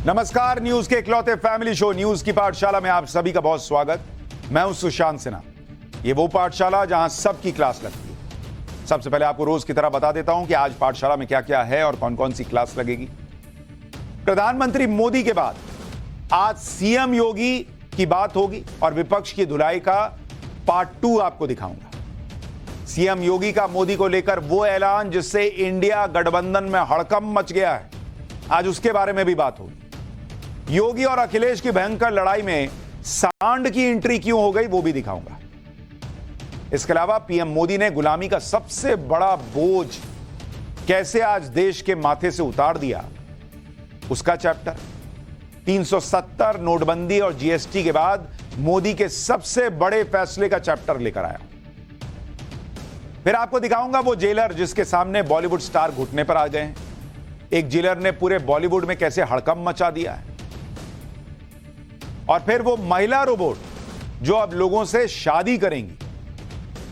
नमस्कार, न्यूज के इकलौते फैमिली शो न्यूज की पाठशाला में आप सभी का बहुत स्वागत। मैं हूं सुशांत सिन्हा। ये वो पाठशाला जहां सबकी क्लास लगती है। सबसे पहले आपको रोज की तरह बता देता हूं कि आज पाठशाला में क्या क्या है और कौन कौन सी क्लास लगेगी। प्रधानमंत्री मोदी के बाद आज सीएम योगी की बात होगी और विपक्ष की धुलाई का पार्ट 2 आपको दिखाऊंगा। सीएम योगी का मोदी को लेकर वो ऐलान जिससे इंडिया गठबंधन में हड़कंप मच गया है, आज उसके बारे में भी बात होगी। योगी और अखिलेश की भयंकर लड़ाई में सांड की एंट्री क्यों हो गई वो भी दिखाऊंगा। इसके अलावा पीएम मोदी ने गुलामी का सबसे बड़ा बोझ कैसे आज देश के माथे से उतार दिया, उसका चैप्टर। 370 नोटबंदी और जीएसटी के बाद मोदी के सबसे बड़े फैसले का चैप्टर लेकर आया। फिर आपको दिखाऊंगा वो जेलर जिसके सामने बॉलीवुड स्टार घुटने पर आ गए हैं। एक जेलर ने पूरे बॉलीवुड में कैसे हड़कंप मचा दिया है। और फिर वो महिला रोबोट जो अब लोगों से शादी करेंगी,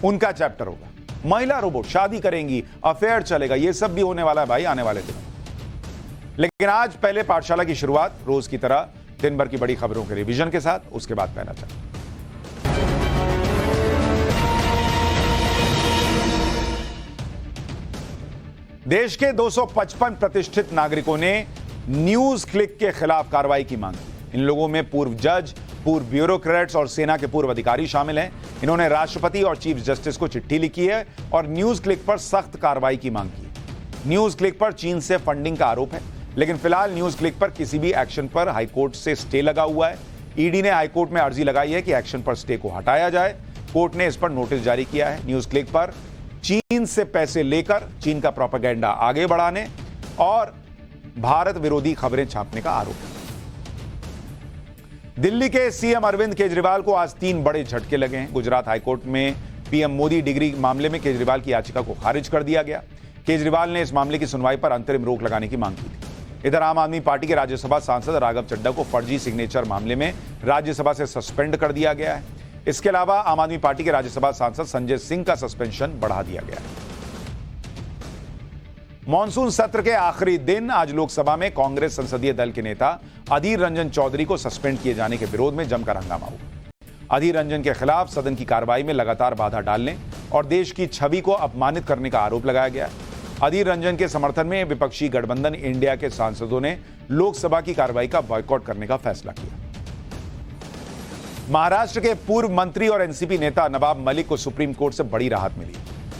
उनका चैप्टर होगा। महिला रोबोट शादी करेंगी, अफेयर चलेगा, ये सब भी होने वाला है भाई आने वाले दिनों। लेकिन आज पहले पाठशाला की शुरुआत रोज की तरह दिन भर की बड़ी खबरों के रिवीजन के साथ, उसके बाद पहला चैप्टर। देश के 255 प्रतिष्ठित नागरिकों ने न्यूज क्लिक के खिलाफ कार्रवाई की मांग की। इन लोगों में पूर्व जज, पूर्व ब्यूरोक्रेट्स और सेना के पूर्व अधिकारी शामिल हैं। इन्होंने राष्ट्रपति और चीफ जस्टिस को चिट्ठी लिखी है और न्यूज क्लिक पर सख्त कार्रवाई की मांग की। न्यूज क्लिक पर चीन से फंडिंग का आरोप है, लेकिन फिलहाल न्यूज क्लिक पर किसी भी एक्शन पर हाईकोर्ट से स्टे लगा हुआ है। ईडी ने हाईकोर्ट में अर्जी लगाई है कि एक्शन पर स्टे को हटाया जाए। कोर्ट ने इस पर नोटिस जारी किया है। न्यूज क्लिक पर चीन से पैसे लेकर चीन का प्रोपेगेंडा आगे बढ़ाने और भारत विरोधी खबरें छापने का आरोप है। दिल्ली के सीएम अरविंद केजरीवाल को आज 3 बड़े झटके लगे हैं। गुजरात हाईकोर्ट में पीएम मोदी डिग्री मामले में केजरीवाल की याचिका को खारिज कर दिया गया। केजरीवाल ने इस मामले की सुनवाई पर अंतरिम रोक लगाने की मांग की थी। इधर आम आदमी पार्टी के राज्यसभा सांसद राघव चड्ढा को फर्जी सिग्नेचर मामले में राज्यसभा से सस्पेंड कर दिया गया है। इसके अलावा आम आदमी पार्टी के राज्यसभा सांसद संजय सिंह का सस्पेंशन बढ़ा दिया गया है। मॉनसून सत्र के आखिरी दिन आज लोकसभा में कांग्रेस संसदीय दल के नेता अधीर रंजन चौधरी को सस्पेंड किए जाने के विरोध में जमकर हंगामा हुआ। अधीर रंजन के खिलाफ सदन की कार्रवाई में लगातार बाधा डालने और देश की छवि को अपमानित करने का आरोप लगाया गया। अधीर रंजन के समर्थन में विपक्षी गठबंधन इंडिया के सांसदों ने लोकसभा की कार्रवाई का बॉयकॉट करने का फैसला किया। महाराष्ट्र के पूर्व मंत्री और एनसीपी नेता नवाब मलिक को सुप्रीम कोर्ट से बड़ी राहत मिली।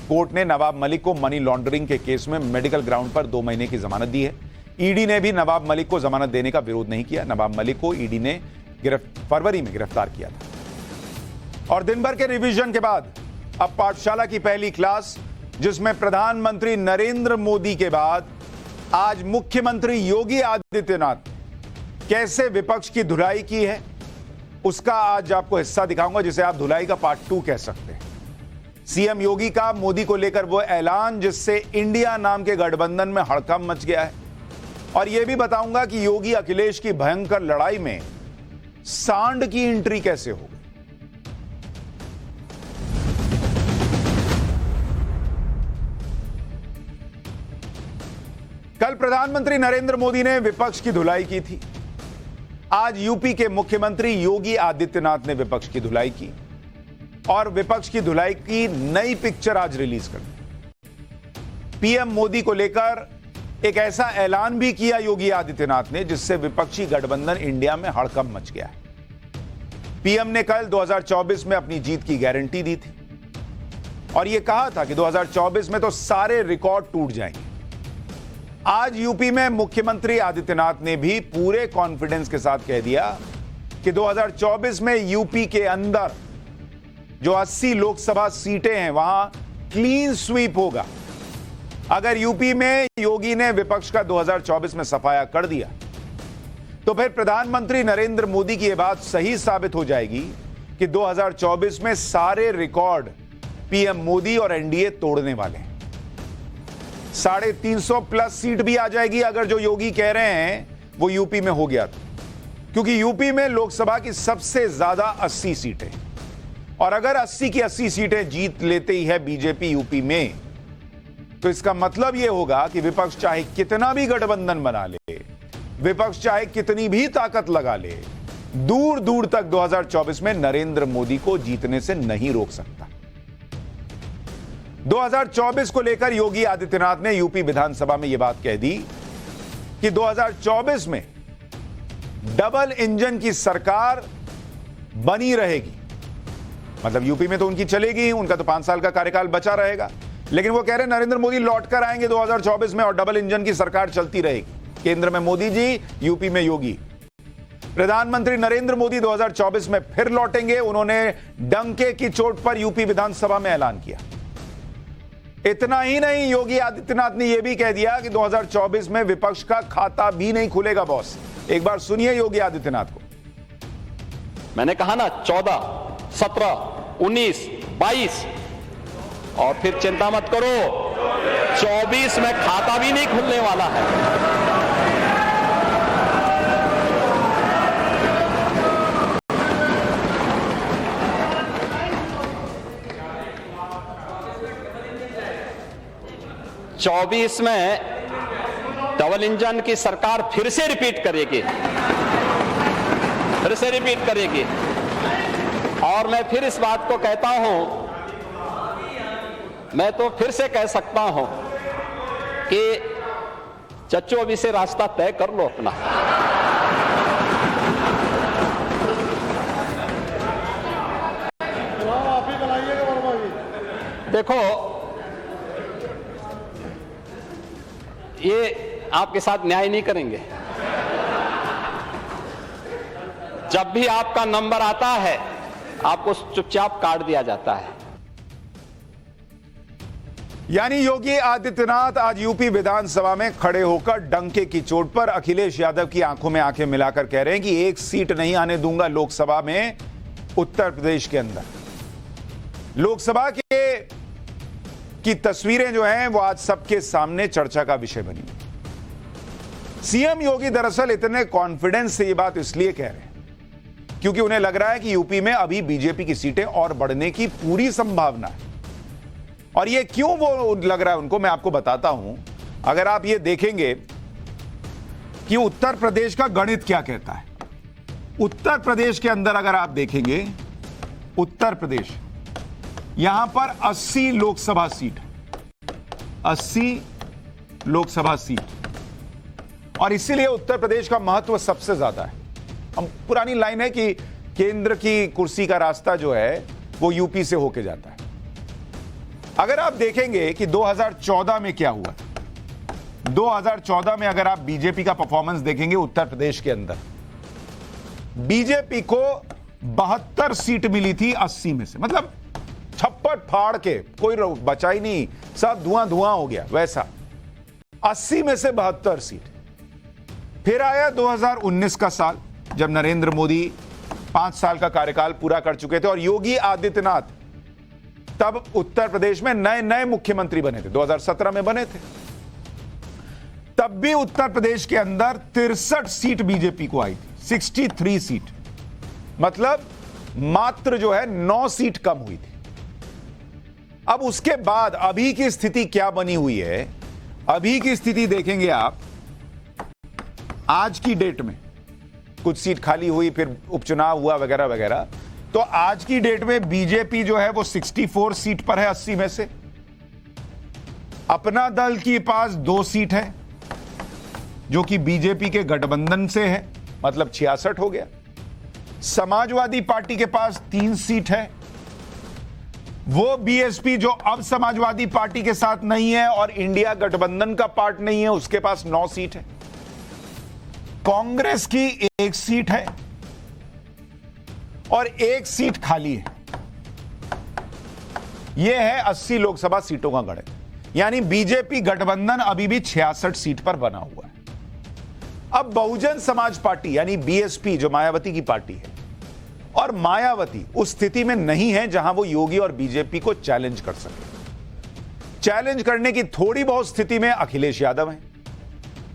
कोर्ट ने नवाब मलिक को मनी लॉन्ड्रिंग के केस में मेडिकल ग्राउंड पर 2 महीने की जमानत दी है। ईडी ने भी नवाब मलिक को जमानत देने का विरोध नहीं किया। नवाब मलिक को ईडी ने फरवरी में गिरफ्तार किया था। और दिन भर के रिवीजन के बाद अब पाठशाला की पहली क्लास, जिसमें प्रधानमंत्री नरेंद्र मोदी के बाद आज मुख्यमंत्री योगी आदित्यनाथ कैसे विपक्ष की धुलाई की है, उसका आज आपको हिस्सा दिखाऊंगा, जिसे आप धुलाई का पार्ट 2 कह सकते हैं। सीएम योगी का मोदी को लेकर वो ऐलान जिससे इंडिया नाम के गठबंधन में हड़कंप मच गया है, और यह भी बताऊंगा कि योगी अखिलेश की भयंकर लड़ाई में सांड की एंट्री कैसे हो गई। कल प्रधानमंत्री नरेंद्र मोदी ने विपक्ष की धुलाई की थी। आज यूपी के मुख्यमंत्री योगी आदित्यनाथ ने विपक्ष की धुलाई की और विपक्ष की धुलाई की नई पिक्चर आज रिलीज कर दी। पीएम मोदी को लेकर एक ऐसा ऐलान भी किया योगी आदित्यनाथ ने जिससे विपक्षी गठबंधन इंडिया में हड़कंप मच गया है। पीएम ने कल 2024 में अपनी जीत की गारंटी दी थी और यह कहा था कि 2024 में तो सारे रिकॉर्ड टूट जाएंगे। आज यूपी में मुख्यमंत्री आदित्यनाथ ने भी पूरे कॉन्फिडेंस के साथ कह दिया कि 2024 में यूपी के अंदर जो 80 लोकसभा सीटें हैं वहां क्लीन स्वीप होगा। अगर यूपी में योगी ने विपक्ष का 2024 में सफाया कर दिया तो फिर प्रधानमंत्री नरेंद्र मोदी की यह बात सही साबित हो जाएगी कि 2024 में सारे रिकॉर्ड पीएम मोदी और एनडीए तोड़ने वाले हैं। 350 प्लस सीट भी आ जाएगी अगर जो योगी कह रहे हैं वो यूपी में हो गया था, क्योंकि यूपी में लोकसभा की सबसे ज्यादा 80 सीटें, और अगर 80 की 80 सीटें जीत लेते ही है बीजेपी यूपी में, तो इसका मतलब यह होगा कि विपक्ष चाहे कितना भी गठबंधन बना ले, विपक्ष चाहे कितनी भी ताकत लगा ले, दूर दूर तक 2024 में नरेंद्र मोदी को जीतने से नहीं रोक सकता। 2024 को लेकर योगी आदित्यनाथ ने यूपी विधानसभा में यह बात कह दी कि 2024 में डबल इंजन की सरकार बनी रहेगी। मतलब यूपी में तो उनकी चलेगी, उनका तो 5 साल का कार्यकाल बचा रहेगा, लेकिन वो कह रहे हैं नरेंद्र मोदी लौटकर आएंगे 2024 में और डबल इंजन की सरकार चलती रहेगी। केंद्र में मोदी जी, यूपी में योगी। प्रधानमंत्री नरेंद्र मोदी 2024 में फिर लौटेंगे, उन्होंने डंके की चोट पर यूपी विधानसभा में ऐलान किया। इतना ही नहीं, योगी आदित्यनाथ ने यह भी कह दिया कि 2024 में विपक्ष का खाता भी नहीं खुलेगा। बॉस, एक बार सुनिए योगी आदित्यनाथ को। मैंने कहा ना 14, 17, 19, 22 और फिर चिंता मत करो, 24 में खाता भी नहीं खुलने वाला है। चौबीस में डबल इंजन की सरकार फिर से रिपीट करेगी। और मैं फिर इस बात को कहता हूं, मैं तो फिर से कह सकता हूं कि चच्चो अभी से रास्ता तय कर लो अपना। आप ही बनाइएगा वर्मा जी। देखो, ये आपके साथ न्याय नहीं करेंगे। जब भी आपका नंबर आता है, आपको चुपचाप काट दिया जाता है। यानी योगी आदित्यनाथ आज यूपी विधानसभा में खड़े होकर डंके की चोट पर अखिलेश यादव की आंखों में आंखें मिलाकर कह रहे हैं कि एक सीट नहीं आने दूंगा लोकसभा में उत्तर प्रदेश के अंदर। लोकसभा की तस्वीरें जो हैं वो आज सबके सामने चर्चा का विषय बनी। सीएम योगी दरअसल इतने कॉन्फिडेंस से ये बात इसलिए कह रहे हैं क्योंकि उन्हें लग रहा है कि यूपी में अभी बीजेपी की सीटें और बढ़ने की पूरी संभावना है। और ये क्यों वो लग रहा है उनको, मैं आपको बताता हूं। अगर आप ये देखेंगे कि उत्तर प्रदेश का गणित क्या कहता है, उत्तर प्रदेश के अंदर अगर आप देखेंगे, उत्तर प्रदेश यहां पर 80 लोकसभा सीट, 80 लोकसभा सीट, और इसीलिए उत्तर प्रदेश का महत्व सबसे ज्यादा है। हम पुरानी लाइन है कि केंद्र की कुर्सी का रास्ता जो है वो यूपी से होके जाता है। अगर आप देखेंगे कि 2014 में क्या हुआ, 2014 में अगर आप बीजेपी का परफॉर्मेंस देखेंगे उत्तर प्रदेश के अंदर, बीजेपी को 72 सीट मिली थी 80 में से। मतलब छप्पर फाड़ के कोई बचा ही नहीं, सब धुआं धुआं हो गया वैसा। 80 में से 72 सीट। फिर आया 2019 का साल, जब नरेंद्र मोदी 5 साल का कार्यकाल पूरा कर चुके थे और योगी आदित्यनाथ तब उत्तर प्रदेश में नए नए मुख्यमंत्री बने थे, 2017 में बने थे। तब भी उत्तर प्रदेश के अंदर 63 सीट बीजेपी को आई थी, 63 सीट। मतलब मात्र जो है 9 सीट कम हुई थी। अब उसके बाद अभी की स्थिति क्या बनी हुई है, अभी की स्थिति देखेंगे आप। आज की डेट में कुछ सीट खाली हुई, फिर उपचुनाव हुआ वगैरह वगैरह, तो आज की डेट में बीजेपी जो है वो 64 सीट पर है 80 में से। अपना दल के पास 2 सीट है जो कि बीजेपी के गठबंधन से है, मतलब 66 हो गया। समाजवादी पार्टी के पास 3 सीट है, वो बीएसपी जो अब समाजवादी पार्टी के साथ नहीं है और इंडिया गठबंधन का पार्ट नहीं है, उसके पास 9 सीट है। कांग्रेस की 1 सीट है और 1 सीट खाली है। यह है 80 लोकसभा सीटों का गणित। यानी बीजेपी गठबंधन अभी भी 66 सीट पर बना हुआ है। अब बहुजन समाज पार्टी यानी बीएसपी जो मायावती की पार्टी है, और मायावती उस स्थिति में नहीं है जहां वो योगी और बीजेपी को चैलेंज कर सके। चैलेंज करने की थोड़ी बहुत स्थिति में अखिलेश यादव हैं,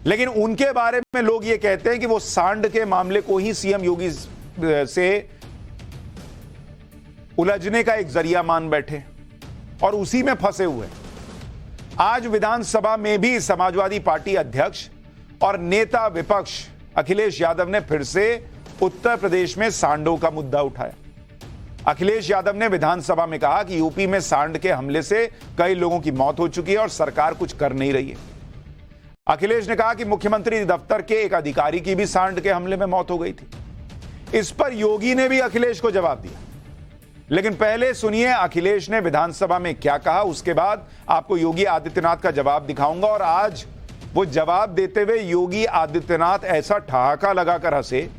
लेकिन उनके बारे में लोग ये कहते हैं कि वो सांड के मामले को ही सीएम योगी से उलझने का एक जरिया मान बैठे और उसी में फंसे हुए। आज विधानसभा में भी समाजवादी पार्टी अध्यक्ष और नेता विपक्ष अखिलेश यादव ने फिर से उत्तर प्रदेश में सांडों का मुद्दा उठाया। अखिलेश यादव ने विधानसभा में कहा कि यूपी में सांड के हमले से कई लोगों की मौत हो चुकी है और सरकार कुछ कर नहीं रही है। अखिलेश ने कहा कि मुख्यमंत्री दफ्तर के एक अधिकारी की भी सांड के हमले में मौत हो गई थी। इस पर योगी ने भी अखिलेश को जवाब दिया। लेकिन पहले सुनिए अखिलेश ने विधानसभा में क्या कहा, उसके बाद आपको योगी आदित्यनाथ का जवाब दिखाऊंगा। और आज वो जवाब देते हुए योगी आदित्यनाथ ऐसा ठहाका लगाकर हंसे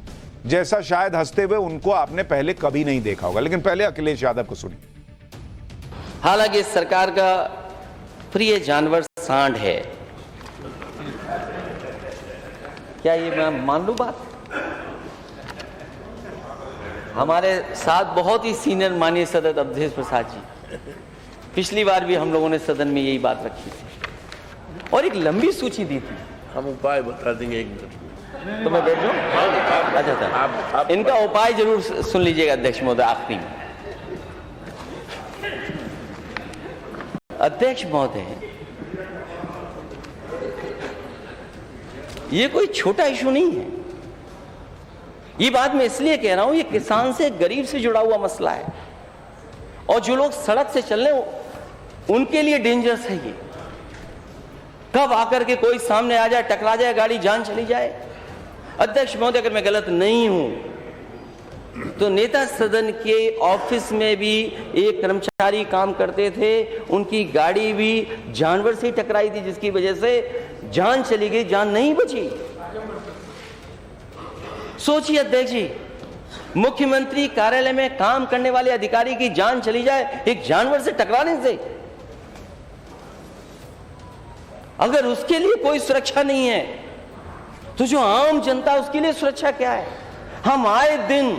जैसा शायद हंसते हुए उनको आपने पहले कभी नहीं देखा होगा। लेकिन पहले अखिलेश यादव को सुनिए। हालांकि सरकार का प्रिय जानवर सांड है, क्या ये मैं मान लूं बात? हमारे साथ बहुत ही सीनियर माननीय सदस्य अवधेश प्रसाद जी, पिछली बार भी हम लोगों ने सदन में यही बात रखी थी और एक लंबी सूची दी थी। हम उपाय बता देंगे 1 मिनट में। तो मैं बैठ जाऊं? अच्छा आप इनका उपाय जरूर सुन लीजिएगा अध्यक्ष महोदय आखिरी में। अध्यक्ष महोदय, ये कोई छोटा इशू नहीं है। ये बात मैं इसलिए कह रहा हूं, ये किसान से गरीब से जुड़ा हुआ मसला है और जो लोग सड़क से चल रहे हैं उनके लिए डेंजरस है। ये कब आकर के कोई सामने आ जाए, टकरा जाए, गाड़ी जान चली जाए। अध्यक्ष महोदय, अगर मैं गलत नहीं हूं तो नेता सदन के ऑफिस में भी एक कर्मचारी काम करते थे, उनकी गाड़ी भी जानवर से टकराई थी जिसकी वजह से जान चली गई, जान नहीं बची। सोचिए अध्यक्ष जी, मुख्यमंत्री कार्यालय में काम करने वाले अधिकारी की जान चली जाए एक जानवर से टकराने से। अगर उसके लिए कोई सुरक्षा नहीं है तो जो आम जनता उसके लिए सुरक्षा क्या है? हम आए दिन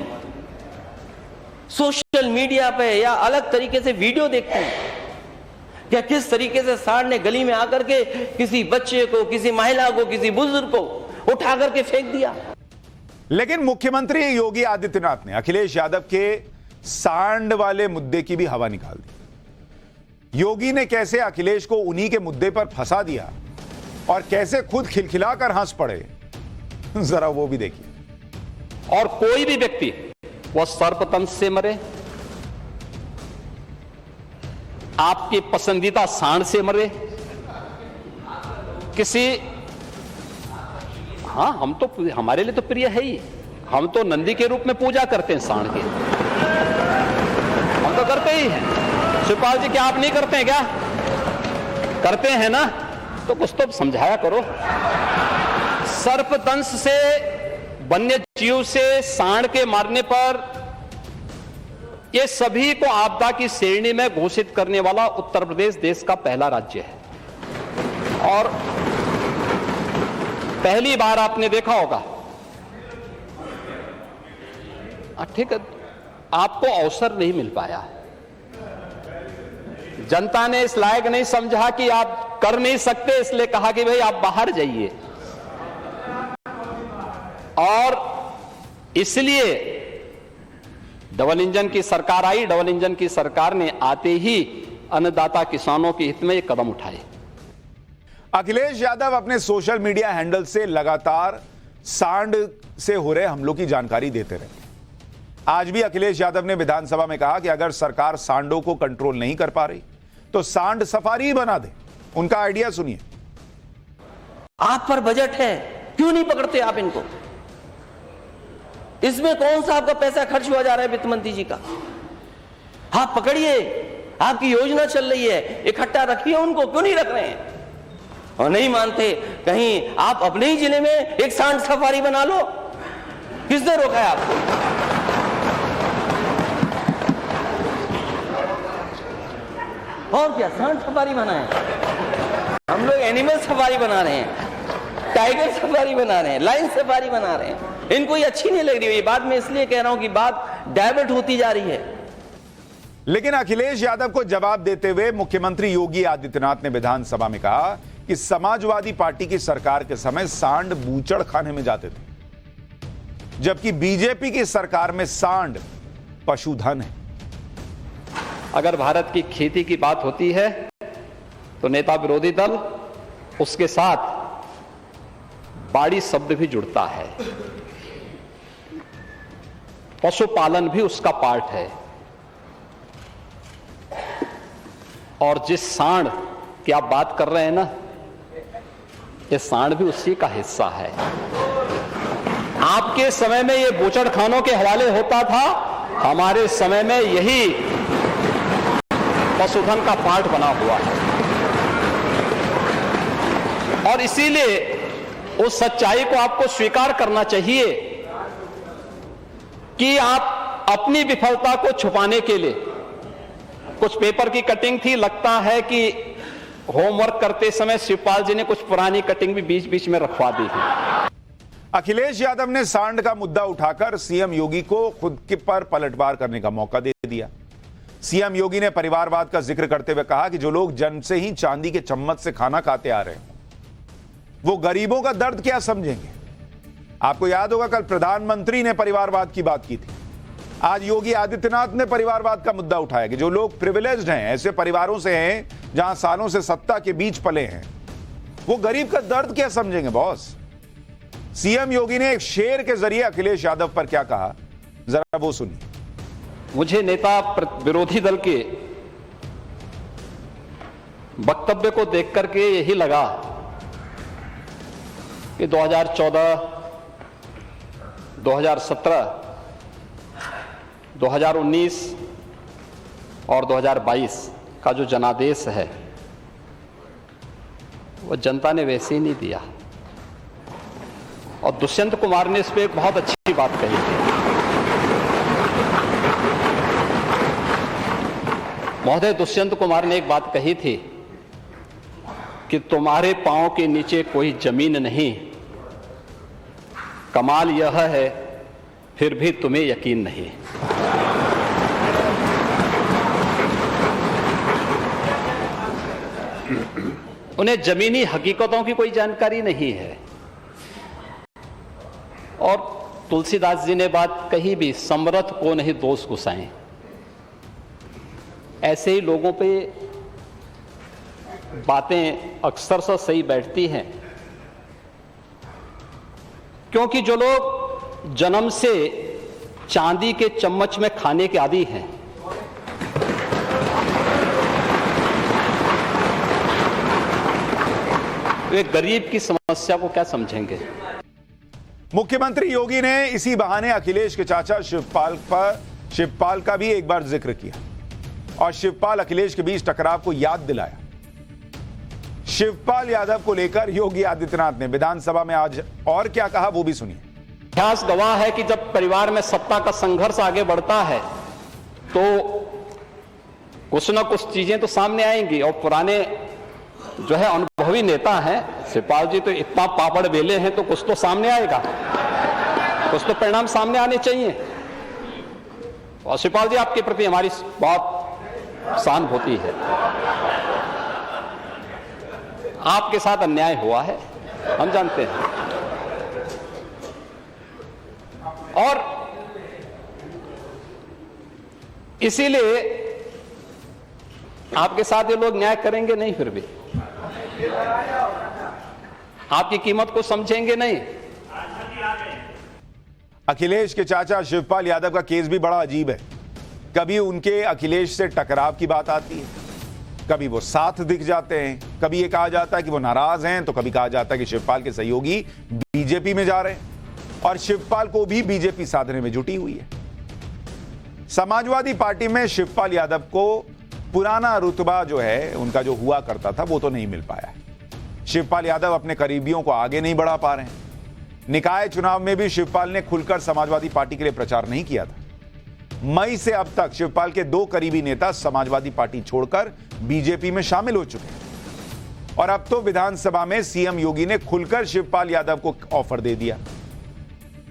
सोशल मीडिया पे या अलग तरीके से वीडियो देखते हैं क्या किस तरीके से सांड ने गली में आकर के किसी बच्चे को, किसी महिला को, किसी बुजुर्ग को उठा करके फेंक दिया। लेकिन मुख्यमंत्री योगी आदित्यनाथ ने अखिलेश यादव के सांड वाले मुद्दे की भी हवा निकाल दी। योगी ने कैसे अखिलेश को उन्हीं के मुद्दे पर फंसा दिया और कैसे खुद खिलखिलाकर हंस पड़े, जरा वो भी देखिए। और कोई भी व्यक्ति वो सर्पदंश से मरे, आपके पसंदीदा सांड से मरे, किसी, हाँ हम तो, हमारे लिए तो प्रिय है ही, हम तो नंदी के रूप में पूजा करते हैं सांड के, हम तो करते ही हैं। शिवपाल जी क्या आप नहीं करते हैं क्या? करते हैं ना, तो कुछ तो समझाया करो। सर्पदंश से, वन्य जीव से सांड के मारने पर ये सभी को आपदा की श्रेणी में घोषित करने वाला उत्तर प्रदेश देश का पहला राज्य है। और पहली बार आपने देखा होगा, ठीक है, आपको अवसर नहीं मिल पाया, जनता ने इस लायक नहीं समझा कि आप कर नहीं सकते, इसलिए कहा कि भाई आप बाहर जाइए। और इसलिए डबल इंजन की सरकार आई। डबल इंजन की सरकार ने आते ही अन्नदाता किसानों के हित में ये कदम उठाए। अखिलेश यादव अपने सोशल मीडिया हैंडल से लगातार सांड से हो रहे हमलों की जानकारी देते रहे। आज भी अखिलेश यादव ने विधानसभा में कहा कि अगर सरकार सांडों को कंट्रोल नहीं कर पा रही तो सांड सफारी ही बना दे। उनका आइडिया सुनिए। आप पर बजट है, क्यों नहीं पकड़ते आप इनको? इसमें कौन सा आपका पैसा खर्च हुआ जा रहा है वित्त मंत्री जी का? आप पकड़िए, आपकी योजना चल रही है, इकट्ठा रखिए उनको, क्यों नहीं रख रहे हैं? और नहीं मानते, कहीं आप अपने ही जिले में एक सांड सफारी बना लो। किसने रोका है आपको? और क्या सांड सफारी बनाए? हम लोग एनिमल सफारी बना रहे हैं, टाइगर सफारी बना रहे हैं, लाइन सफारी बना रहे हैं। इनको ये अच्छी नहीं लग रही है। ये बात मैं इसलिए कह रहा हूं कि बात डाइवर्ट होती जा रही है। लेकिन अखिलेश यादव को जवाब देते हुए मुख्यमंत्री योगी आदित्यनाथ ने विधानसभा में कहा कि समाजवादी पार्टी की सरकार के समय सांड बूचड़ खाने में जाते थे, जबकि बीजेपी की सरकार में सांड पशुधन है। अगर भारत की खेती की बात होती है तो नेता विरोधी दल उसके साथ बाड़ी शब्द भी जुड़ता है, पशुपालन भी उसका पार्ट है, और जिस सांड की आप बात कर रहे हैं ना, ये सांड भी उसी का हिस्सा है। आपके समय में ये बूचड़खानों के हवाले होता था, हमारे समय में यही पशुधन का पार्ट बना हुआ है। और इसीलिए उस सच्चाई को आपको स्वीकार करना चाहिए कि आप अपनी विफलता को छुपाने के लिए, कुछ पेपर की कटिंग थी, लगता है कि होमवर्क करते समय शिवपाल जी ने कुछ पुरानी कटिंग भी बीच बीच में रखवा दी थी। अखिलेश यादव ने सांड का मुद्दा उठाकर सीएम योगी को खुद के पर पलटवार करने का मौका दे दिया। सीएम योगी ने परिवारवाद का जिक्र करते हुए कहा कि जो लोग जन्म से ही चांदी के चम्मच से खाना खाते आ रहे हैं, वो गरीबों का दर्द क्या समझेंगे। आपको याद होगा कल प्रधानमंत्री ने परिवारवाद की बात की थी, आज योगी आदित्यनाथ ने परिवारवाद का मुद्दा उठाया कि जो लोग प्रिविलेज्ड हैं, ऐसे परिवारों से हैं जहां सालों से सत्ता के बीच पले हैं, वो गरीब का दर्द क्या समझेंगे बॉस। सीएम योगी ने एक शेर के जरिए अखिलेश यादव पर क्या कहा, जरा वो सुनिए। मुझे नेता विरोधी दल के वक्तव्य को देख करके यही लगा कि 2014, 2017, 2019 और 2022 का जो जनादेश है वो जनता ने वैसे ही नहीं दिया। और दुष्यंत कुमार ने इस पे एक बहुत अच्छी बात कही थी। महोदय, दुष्यंत कुमार ने एक बात कही थी कि तुम्हारे पांव के नीचे कोई जमीन नहीं, कमाल यह है फिर भी तुम्हें यकीन नहीं। उन्हें जमीनी हकीकतों की कोई जानकारी नहीं है। और तुलसीदास जी ने बात कही भी, समर्थ को नहीं दोष घुसाएं। ऐसे ही लोगों पे बातें अक्सर से सही बैठती हैं, क्योंकि जो लोग जन्म से चांदी के चम्मच में खाने के आदी हैं, वे गरीब की समस्या को क्या समझेंगे। मुख्यमंत्री योगी ने इसी बहाने अखिलेश के चाचा शिवपाल का भी एक बार जिक्र किया और शिवपाल अखिलेश के बीच टकराव को याद दिलाया। शिवपाल यादव को लेकर योगी आदित्यनाथ ने विधानसभा में आज और क्या कहा, वो भी सुनिए। इतिहास गवाह है कि जब परिवार में सत्ता का संघर्ष आगे बढ़ता है तो कुछ ना कुछ चीजें तो सामने आएंगी। और पुराने जो है अनुभवी नेता हैं, शिवपाल जी तो इतना पापड़ बेले हैं, तो कुछ तो सामने आएगा, कुछ तो परिणाम सामने आने चाहिए। और शिवपाल जी, आपके प्रति हमारी बहुत सहानुभूति है। आपके साथ अन्याय हुआ है, हम जानते हैं। और इसीलिए आपके साथ ये लोग न्याय करेंगे नहीं, फिर भी आपकी कीमत को समझेंगे नहीं। अखिलेश के चाचा शिवपाल यादव का केस भी बड़ा अजीब है। कभी उनके अखिलेश से टकराव की बात आती है, कभी वो साथ दिख जाते हैं, कभी ये कहा जाता है कि वो नाराज हैं, तो कभी कहा जाता है कि शिवपाल के सहयोगी बीजेपी में जा रहे हैं और शिवपाल को भी बीजेपी साधने में जुटी हुई है। समाजवादी पार्टी में शिवपाल यादव को पुराना रुतबा जो है उनका जो हुआ करता था वो तो नहीं मिल पाया है। शिवपाल यादव अपने करीबियों को आगे नहीं बढ़ा पा रहे हैं। निकाय चुनाव में भी शिवपाल ने खुलकर समाजवादी पार्टी के लिए प्रचार नहीं किया था। मई से अब तक शिवपाल के 2 करीबी नेता समाजवादी पार्टी छोड़कर बीजेपी में शामिल हो चुके हैं और अब तो विधानसभा में सीएम योगी ने खुलकर शिवपाल यादव को ऑफर दे दिया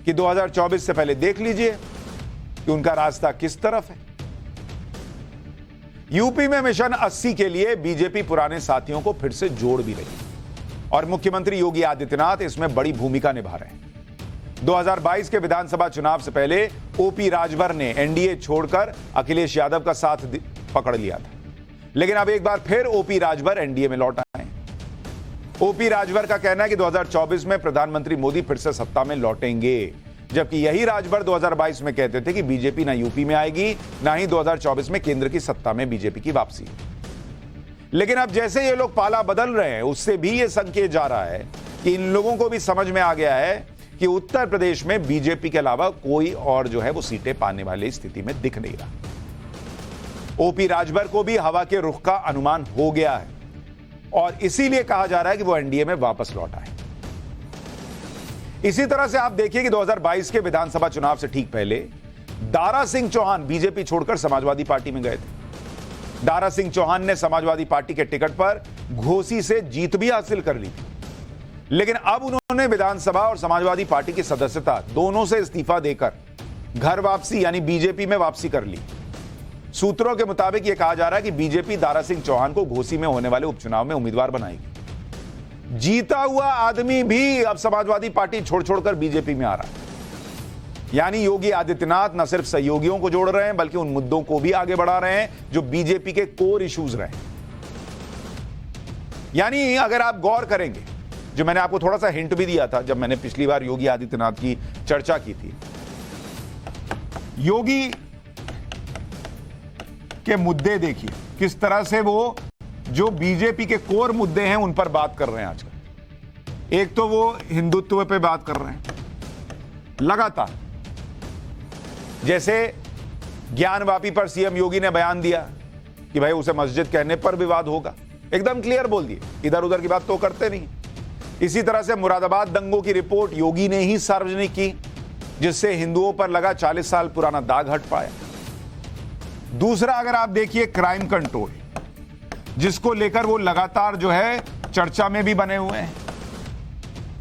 कि 2024 से पहले देख लीजिए कि उनका रास्ता किस तरफ है। यूपी में मिशन 80 के लिए बीजेपी पुराने साथियों को फिर से जोड़ भी रही और मुख्यमंत्री योगी आदित्यनाथ इसमें बड़ी भूमिका निभा रहे हैं। 2022 के विधानसभा चुनाव से पहले ओपी राजभर ने एनडीए छोड़कर अखिलेश यादव का साथ पकड़ लिया था, लेकिन अब एक बार फिर ओपी राजभर एनडीए में लौट आए। ओपी राजभर का कहना है कि 2024 में प्रधानमंत्री मोदी फिर से सत्ता में लौटेंगे, जबकि यही राजभर 2022 में कहते थे कि बीजेपी ना यूपी में आएगी, ना ही 2024 में केंद्र की सत्ता में बीजेपी की वापसी। लेकिन अब जैसे ये लोग पाला बदल रहे हैं, उससे भी ये संकेत जा रहा है कि इन लोगों को भी समझ में आ गया है कि उत्तर प्रदेश में बीजेपी के अलावा कोई और जो है वो सीटें पाने वाली स्थिति में दिख नहीं रहा। ओपी राजभर को भी हवा के रुख का अनुमान हो गया है और इसीलिए कहा जा रहा है कि वो एनडीए में वापस लौट आए। इसी तरह से आप देखिए कि 2022 के विधानसभा चुनाव से ठीक पहले दारा सिंह चौहान बीजेपी छोड़कर समाजवादी पार्टी में गए थे। दारा सिंह चौहान ने समाजवादी पार्टी के टिकट पर घोसी से जीत भी हासिल कर ली थी, लेकिन अब उन्होंने विधानसभा और समाजवादी पार्टी की सदस्यता दोनों से इस्तीफा देकर घर वापसी यानी बीजेपी में वापसी कर ली। सूत्रों के मुताबिक यह कहा जा रहा है कि बीजेपी दारा सिंह चौहान को घोसी में होने वाले उपचुनाव में उम्मीदवार बनाएगी। जीता हुआ आदमी भी अब समाजवादी पार्टी छोड़ छोड़कर बीजेपी में आ रहा है। यानी योगी आदित्यनाथ न सिर्फ सहयोगियों को जोड़ रहे हैं बल्कि उन मुद्दों को भी आगे बढ़ा रहे हैं जो बीजेपी के कोर इश्यूज रहे। यानी अगर आप गौर करेंगे, जो मैंने आपको थोड़ा सा हिंट भी दिया था जब मैंने पिछली बार योगी आदित्यनाथ की चर्चा की थी, योगी के मुद्दे देखिए किस तरह से वो जो बीजेपी के कोर मुद्दे हैं उन पर बात कर रहे हैं आजकल। एक तो वो हिंदुत्व पे बात कर रहे हैं लगातार, जैसे ज्ञानवापी पर सीएम योगी ने बयान दिया कि भाई उसे मस्जिद कहने पर विवाद होगा, एकदम क्लियर बोल दिए, इधर उधर की बात तो करते नहीं। इसी तरह से मुरादाबाद दंगों की रिपोर्ट योगी ने ही सार्वजनिक की, जिससे हिंदुओं पर लगा 40 साल पुराना दाग हट पाया। दूसरा, अगर आप देखिए क्राइम कंट्रोल, जिसको लेकर वो लगातार जो है चर्चा में भी बने हुए हैं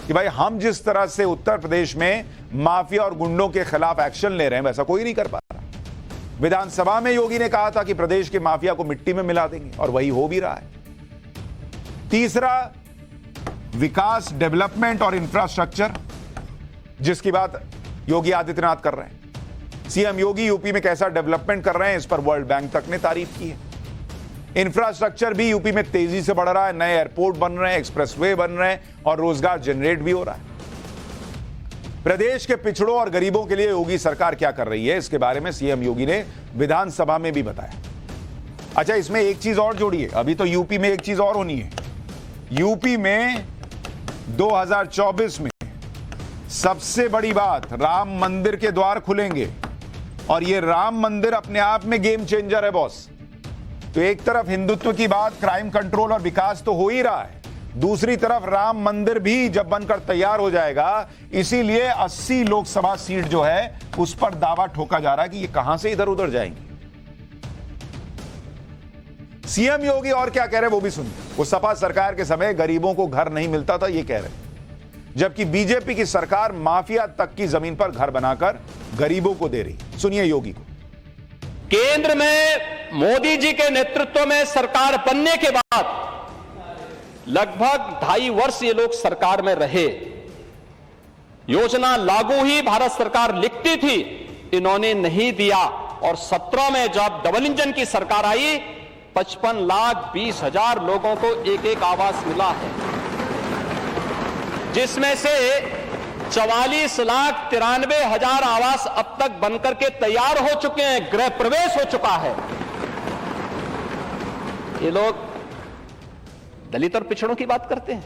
कि भाई हम जिस तरह से उत्तर प्रदेश में माफिया और गुंडों के खिलाफ एक्शन ले रहे हैं वैसा कोई नहीं कर पा रहा। विधानसभा में योगी ने कहा था कि प्रदेश के माफिया को मिट्टी में मिला देंगे और वही हो भी रहा है। तीसरा, विकास, डेवलपमेंट और इंफ्रास्ट्रक्चर, जिसकी बात योगी आदित्यनाथ कर रहे हैं। सीएम योगी यूपी में कैसा डेवलपमेंट कर रहे हैं इस पर वर्ल्ड बैंक तक ने तारीफ की है। इंफ्रास्ट्रक्चर भी यूपी में तेजी से बढ़ रहा है, नए एयरपोर्ट बन रहे हैं, एक्सप्रेसवे बन रहे हैं और रोजगार जनरेट भी हो रहा है। प्रदेश के पिछड़ों और गरीबों के लिए योगी सरकार क्या कर रही है, इसके बारे में सीएम योगी ने विधानसभा में भी बताया। अच्छा, इसमें एक चीज और जोड़िए, अभी तो यूपी में एक चीज और होनी है। यूपी में 2024 में सबसे बड़ी बात, राम मंदिर के द्वार खुलेंगे और ये राम मंदिर अपने आप में गेम चेंजर है बॉस। तो एक तरफ हिंदुत्व की बात, क्राइम कंट्रोल और विकास तो हो ही रहा है, दूसरी तरफ राम मंदिर भी जब बनकर तैयार हो जाएगा, इसीलिए 80 लोकसभा सीट जो है उस पर दावा ठोका जा रहा है कि ये कहां से इधर उधर जाएंगे। सीएम योगी और क्या कह रहे हैं वो भी सुनिए। वो सपा सरकार के समय गरीबों को घर नहीं मिलता था ये कह रहे, जबकि बीजेपी की सरकार माफिया तक की जमीन पर घर बनाकर गरीबों को दे रही। सुनिए योगी को। केंद्र में मोदी जी के नेतृत्व में सरकार बनने के बाद लगभग 2.5 वर्ष ये लोग सरकार में रहे। योजना लागू ही भारत सरकार लिखती थी, इन्होंने नहीं दिया। और 17 में जब डबल इंजन की सरकार आई, 55,20,000 लोगों को एक एक आवास मिला है, जिसमें से 44,93,000 आवास अब तक बनकर के तैयार हो चुके हैं, गृह प्रवेश हो चुका है। ये लोग दलित और पिछड़ों की बात करते हैं,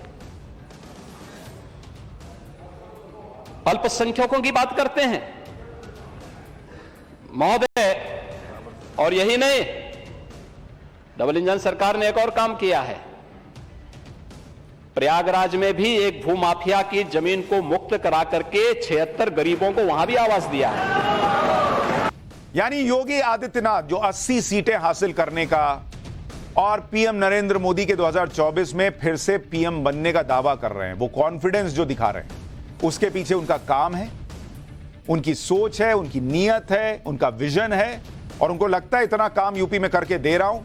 अल्पसंख्यकों की बात करते हैं महोदय। और यही नहीं, डबल इंजन सरकार ने एक और काम किया है। प्रयागराज में भी एक भूमाफिया की जमीन को मुक्त करा करके 76 गरीबों को वहां भी आवास दिया है। यानी योगी आदित्यनाथ जो 80 सीटें हासिल करने का और पीएम नरेंद्र मोदी के 2024 में फिर से पीएम बनने का दावा कर रहे हैं, वो कॉन्फिडेंस जो दिखा रहे हैं, उसके पीछे उनका काम है, उनकी सोच है, उनकी नीयत है, उनका विजन है और उनको लगता है इतना काम यूपी में करके दे रहा हूं।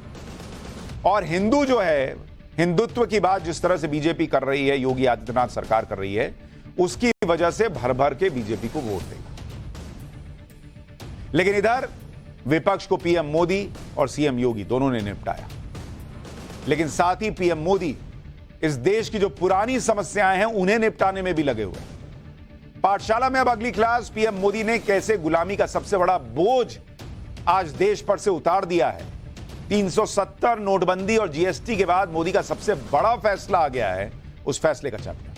और हिंदू जो है, हिंदुत्व की बात जिस तरह से बीजेपी कर रही है, योगी आदित्यनाथ सरकार कर रही है, उसकी वजह से भर भर के बीजेपी को वोट देगा। लेकिन इधर विपक्ष को पीएम मोदी और सीएम योगी दोनों ने निपटाया। लेकिन साथ ही पीएम मोदी इस देश की जो पुरानी समस्याएं हैं उन्हें निपटाने में भी लगे हुए हैं। पाठशाला में अब अगली क्लास, पीएम मोदी ने कैसे गुलामी का सबसे बड़ा बोझ आज देश पर से उतार दिया है। 370 नोटबंदी और जीएसटी के बाद मोदी का सबसे बड़ा फैसला आ गया है, उस फैसले का चैप्टर।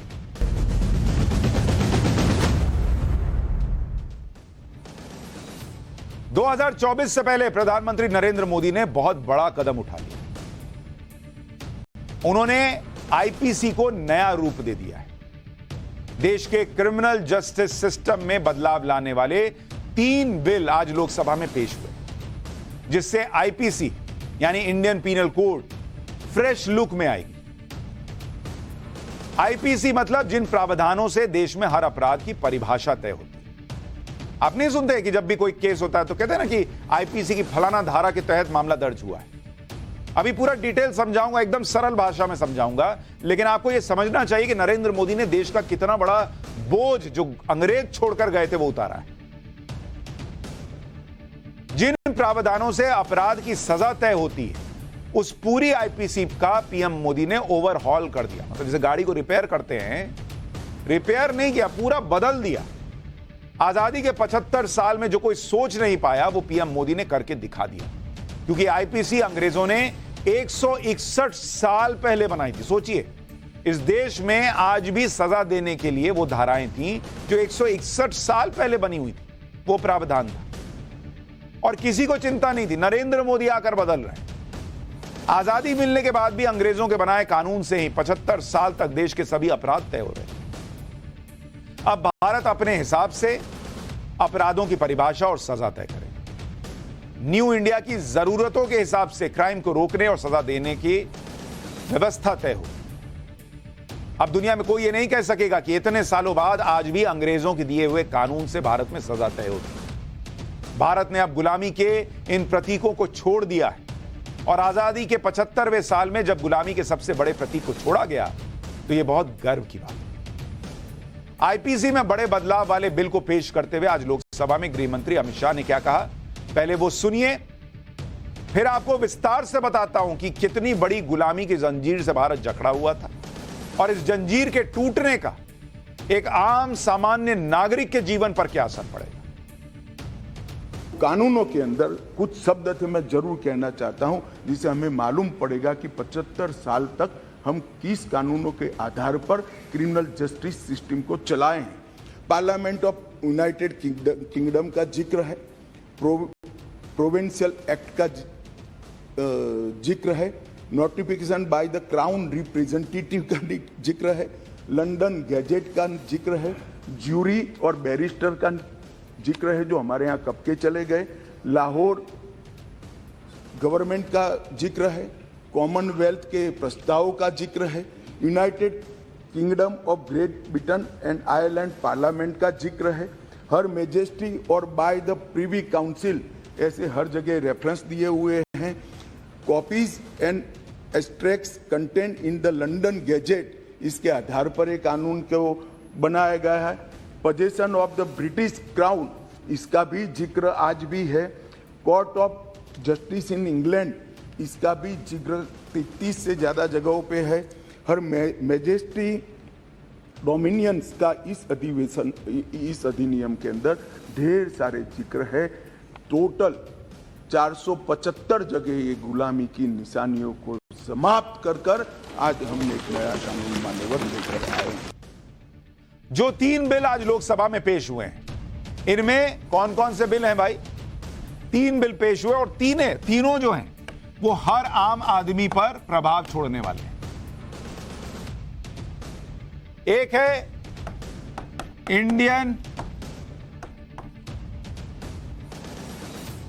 दो 2024 से पहले प्रधानमंत्री नरेंद्र मोदी ने बहुत बड़ा कदम उठा लिया। उन्होंने आईपीसी को नया रूप दे दिया है। देश के क्रिमिनल जस्टिस सिस्टम में बदलाव लाने वाले 3 बिल आज लोकसभा में पेश हुए, जिससे आईपीसी यानी Indian penal code fresh look में आएगी। आईपीसी मतलब जिन प्रावधानों से देश में हर अपराध की परिभाषा तय होती है। आप नहीं सुनते कि जब भी कोई केस होता है तो कहते हैं ना कि आईपीसी की फलाना धारा के तहत मामला दर्ज हुआ है। अभी पूरा डिटेल समझाऊंगा, एकदम सरल भाषा में समझाऊंगा, लेकिन आपको यह समझना चाहिए कि नरेंद्र मोदी ने देश का कितना बड़ा बोझ जो अंग्रेज छोड़कर गए थे वो उतारा है। जिन प्रावधानों से अपराध की सजा तय होती है उस पूरी आईपीसी का पीएम मोदी ने ओवरहॉल कर दिया। मतलब जैसे गाड़ी को रिपेयर करते हैं, रिपेयर नहीं किया, पूरा बदल दिया। आजादी के 75 साल में जो कोई सोच नहीं पाया वो पीएम मोदी ने करके दिखा दिया, क्योंकि आईपीसी अंग्रेजों ने 161 साल पहले बनाई थी। सोचिए, इस देश में आज भी सजा देने के लिए वो धाराएं थी जो 161 साल पहले बनी हुई थी, वो प्रावधान था और किसी को चिंता नहीं थी। नरेंद्र मोदी आकर बदल रहे हैं। आजादी मिलने के बाद भी अंग्रेजों के बनाए कानून से ही 75 साल तक देश के सभी अपराध तय हो रहे हैं। अब भारत अपने हिसाब से अपराधों की परिभाषा और सजा तय करेगा। न्यू इंडिया की जरूरतों के हिसाब से क्राइम को रोकने और सजा देने की व्यवस्था तय हो। अब दुनिया में कोई ये नहीं कह सकेगा कि इतने सालों बाद आज भी अंग्रेजों के दिए हुए कानून से भारत में सजा तय होती। भारत ने अब गुलामी के इन प्रतीकों को छोड़ दिया है और आजादी के 75वें साल में जब गुलामी के सबसे बड़े प्रतीक को छोड़ा गया तो यह बहुत गर्व की बात है। आईपीसी में बड़े बदलाव वाले बिल को पेश करते हुए आज लोकसभा में गृह मंत्री अमित शाह ने क्या कहा, पहले वो सुनिए, फिर आपको विस्तार से बताता हूं कि कितनी बड़ी गुलामी की जंजीर से भारत जकड़ा हुआ था और इस जंजीर के टूटने का एक आम सामान्य नागरिक के जीवन पर क्या असर पड़ेगा। कानूनों के अंदर कुछ शब्द थे मैं जरूर कहना चाहता हूं, जिससे हमें मालूम पड़ेगा कि 75 साल तक हम किस कानूनों के आधार पर क्रिमिनल जस्टिस सिस्टम को चलाए हैं। पार्लियामेंट ऑफ यूनाइटेड किंगडम का जिक्र है, प्रोविंशियल एक्ट का जिक्र है, notification by the crown representative का जिक्र है, लंदन गैजेट का जिक्र है, ज्यूरी और बैरिस्टर का जिक्र है जो हमारे यहाँ कब के चले गए, लाहौर गवर्नमेंट का जिक्र है, कॉमनवेल्थ के प्रस्ताव का जिक्र है, United kingdom of great Britain and Ireland parliament का जिक्र है, हर मेजेस्टी और बाय द प्रिवी काउंसिल, ऐसे हर जगह रेफरेंस दिए हुए हैं। Copies and extracts content in the London gadget, इसके आधार पर एक कानून को बनाया गया है। Possession of the British crown, इसका भी जिक्र आज भी है। Court of justice in England, इसका भी जिक्र 33 से ज़्यादा जगहों पे है। हर मैजेस्टी डोमिनियंस का इस अधिनियम के अंदर ढेर सारे जिक्र है। टोटल 475 जगह ये गुलामी की निशानियों को समाप्त कर आज हमने एक नया कानून मान्यवर लेकर आए हैं। जो 3 बिल आज लोकसभा में पेश हुए हैं, इनमें कौन कौन से बिल हैं भाई? 3 बिल पेश हुए और तीनों जो हैं वो हर आम आदमी पर प्रभाव छोड़ने वाले हैं। एक है इंडियन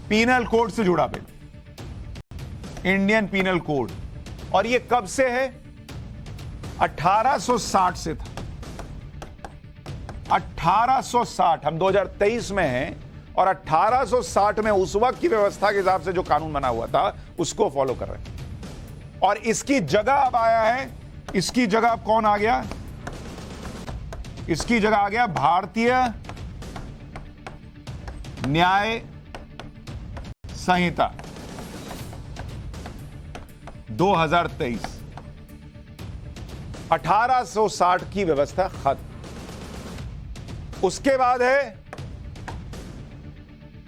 पीनल कोड से जुड़ा बिल, इंडियन पीनल कोड, और ये कब से है? 1860 से था। 1860, हम 2023 में हैं और 1860 में उस वक्त की व्यवस्था के हिसाब से जो कानून बना हुआ था उसको फॉलो कर रहे हैं। और इसकी जगह अब आया है, इसकी जगह अब कौन आ गया? इसकी जगह आ गया भारतीय न्याय संहिता 2023। 1860 की व्यवस्था खत्म। उसके बाद है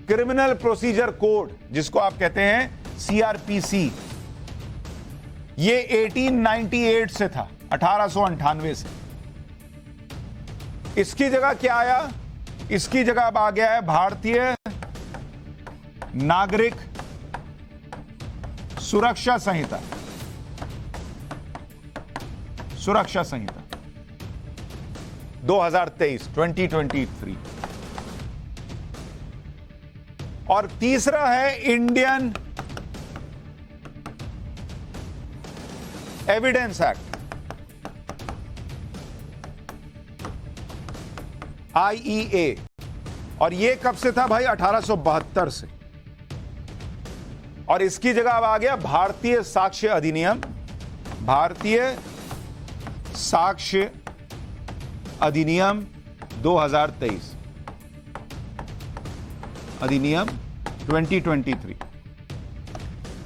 क्रिमिनल प्रोसीजर कोड, जिसको आप कहते हैं सीआरपीसी। ये 1898 से था, 1898 से। इसकी जगह क्या आया? इसकी जगह अब आ गया है भारतीय नागरिक सुरक्षा संहिता। सुरक्षा संहिता 2023। और तीसरा है इंडियन एविडेंस एक्ट, IEA। और ये कब से था भाई? 1872 से। और इसकी जगह अब आ गया भारतीय साक्ष्य अधिनियम। भारतीय साक्ष्य अधिनियम 2023, अधिनियम 2023।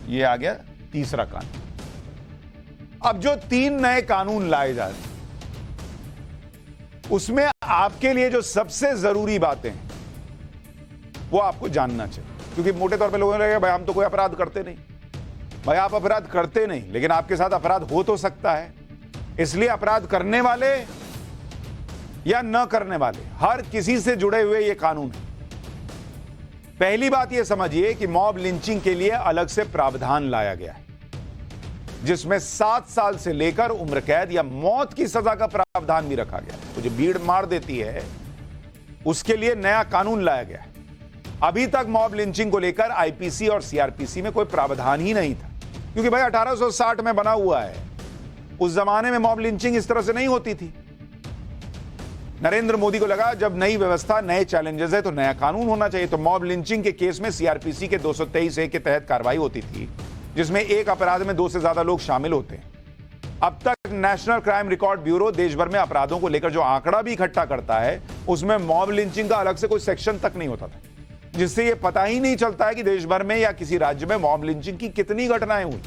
ये आ गया तीसरा कानून। अब जो 3 नए कानून लाए जा रहे हैं, उसमें आपके लिए जो सबसे जरूरी बातें हैं वो आपको जानना चाहिए। क्योंकि मोटे तौर पे लोगों ने लगेगा भाई हम तो कोई अपराध करते नहीं। भाई आप अपराध करते नहीं, लेकिन आपके साथ अपराध हो तो सकता है। इसलिए अपराध करने वाले या न करने वाले, हर किसी से जुड़े हुए ये कानून है। पहली बात ये समझिए कि मॉब लिंचिंग के लिए अलग से प्रावधान लाया गया है, जिसमें 7 साल से लेकर उम्र कैद या मौत की सजा का प्रावधान भी रखा गया है। तो जो भीड़ मार देती है उसके लिए नया कानून लाया गया है। अभी तक मॉब लिंचिंग को लेकर आईपीसी और सीआरपीसी में कोई प्रावधान ही नहीं था, क्योंकि भाई 1860 में बना हुआ है। उस जमाने में मॉब लिंचिंग इस तरह से नहीं होती थी। नरेंद्र मोदी को लगा जब नई व्यवस्था, नए चैलेंजेस है तो नया कानून होना चाहिए। तो मॉब लिंचिंग के केस में सीआरपीसी के 223A के तहत कार्रवाई होती थी, जिसमें एक अपराध में 2 से ज्यादा लोग शामिल होते हैं। अब तक नेशनल क्राइम रिकॉर्ड ब्यूरो देश भर में अपराधों को लेकर जो आंकड़ा भी इकट्ठा करता है, उसमें मॉब लिंचिंग का अलग से कोई सेक्शन तक नहीं होता था, जिससे यह पता ही नहीं चलता है कि देश भर में या किसी राज्य में मॉब लिंचिंग की कितनी घटनाएं हुई।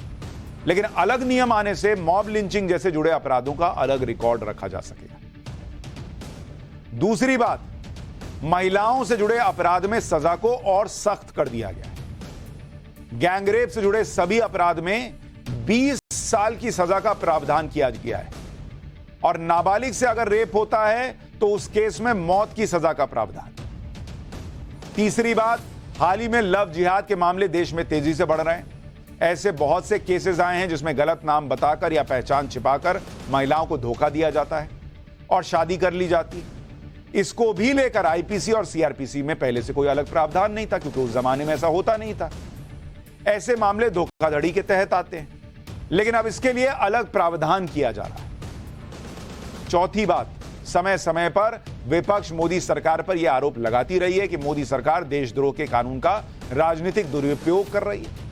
लेकिन अलग नियम आने से मॉब लिंचिंग जैसे जुड़े अपराधों का अलग रिकॉर्ड रखा जा सकेगा। दूसरी बात, महिलाओं से जुड़े अपराध में सजा को और सख्त कर दिया गया है। गैंगरेप से जुड़े सभी अपराध में 20 साल की सजा का प्रावधान किया गया है। और नाबालिग से अगर रेप होता है तो उस केस में मौत की सजा का प्रावधान। तीसरी बात, हाल ही में लव जिहाद के मामले देश में तेजी से बढ़ रहे हैं। ऐसे बहुत से केसेस आए हैं जिसमें गलत नाम बताकर या पहचान छिपाकर महिलाओं को धोखा दिया जाता है और शादी कर ली जाती है। इसको भी लेकर आईपीसी और सीआरपीसी में पहले से कोई अलग प्रावधान नहीं था, क्योंकि उस जमाने में ऐसा होता नहीं था। ऐसे मामले धोखाधड़ी के तहत आते हैं, लेकिन अब इसके लिए अलग प्रावधान किया जा रहा है। चौथी बात, समय समय पर विपक्ष मोदी सरकार पर यह आरोप लगाती रही है कि मोदी सरकार देशद्रोह के कानून का राजनीतिक दुरुपयोग कर रही है।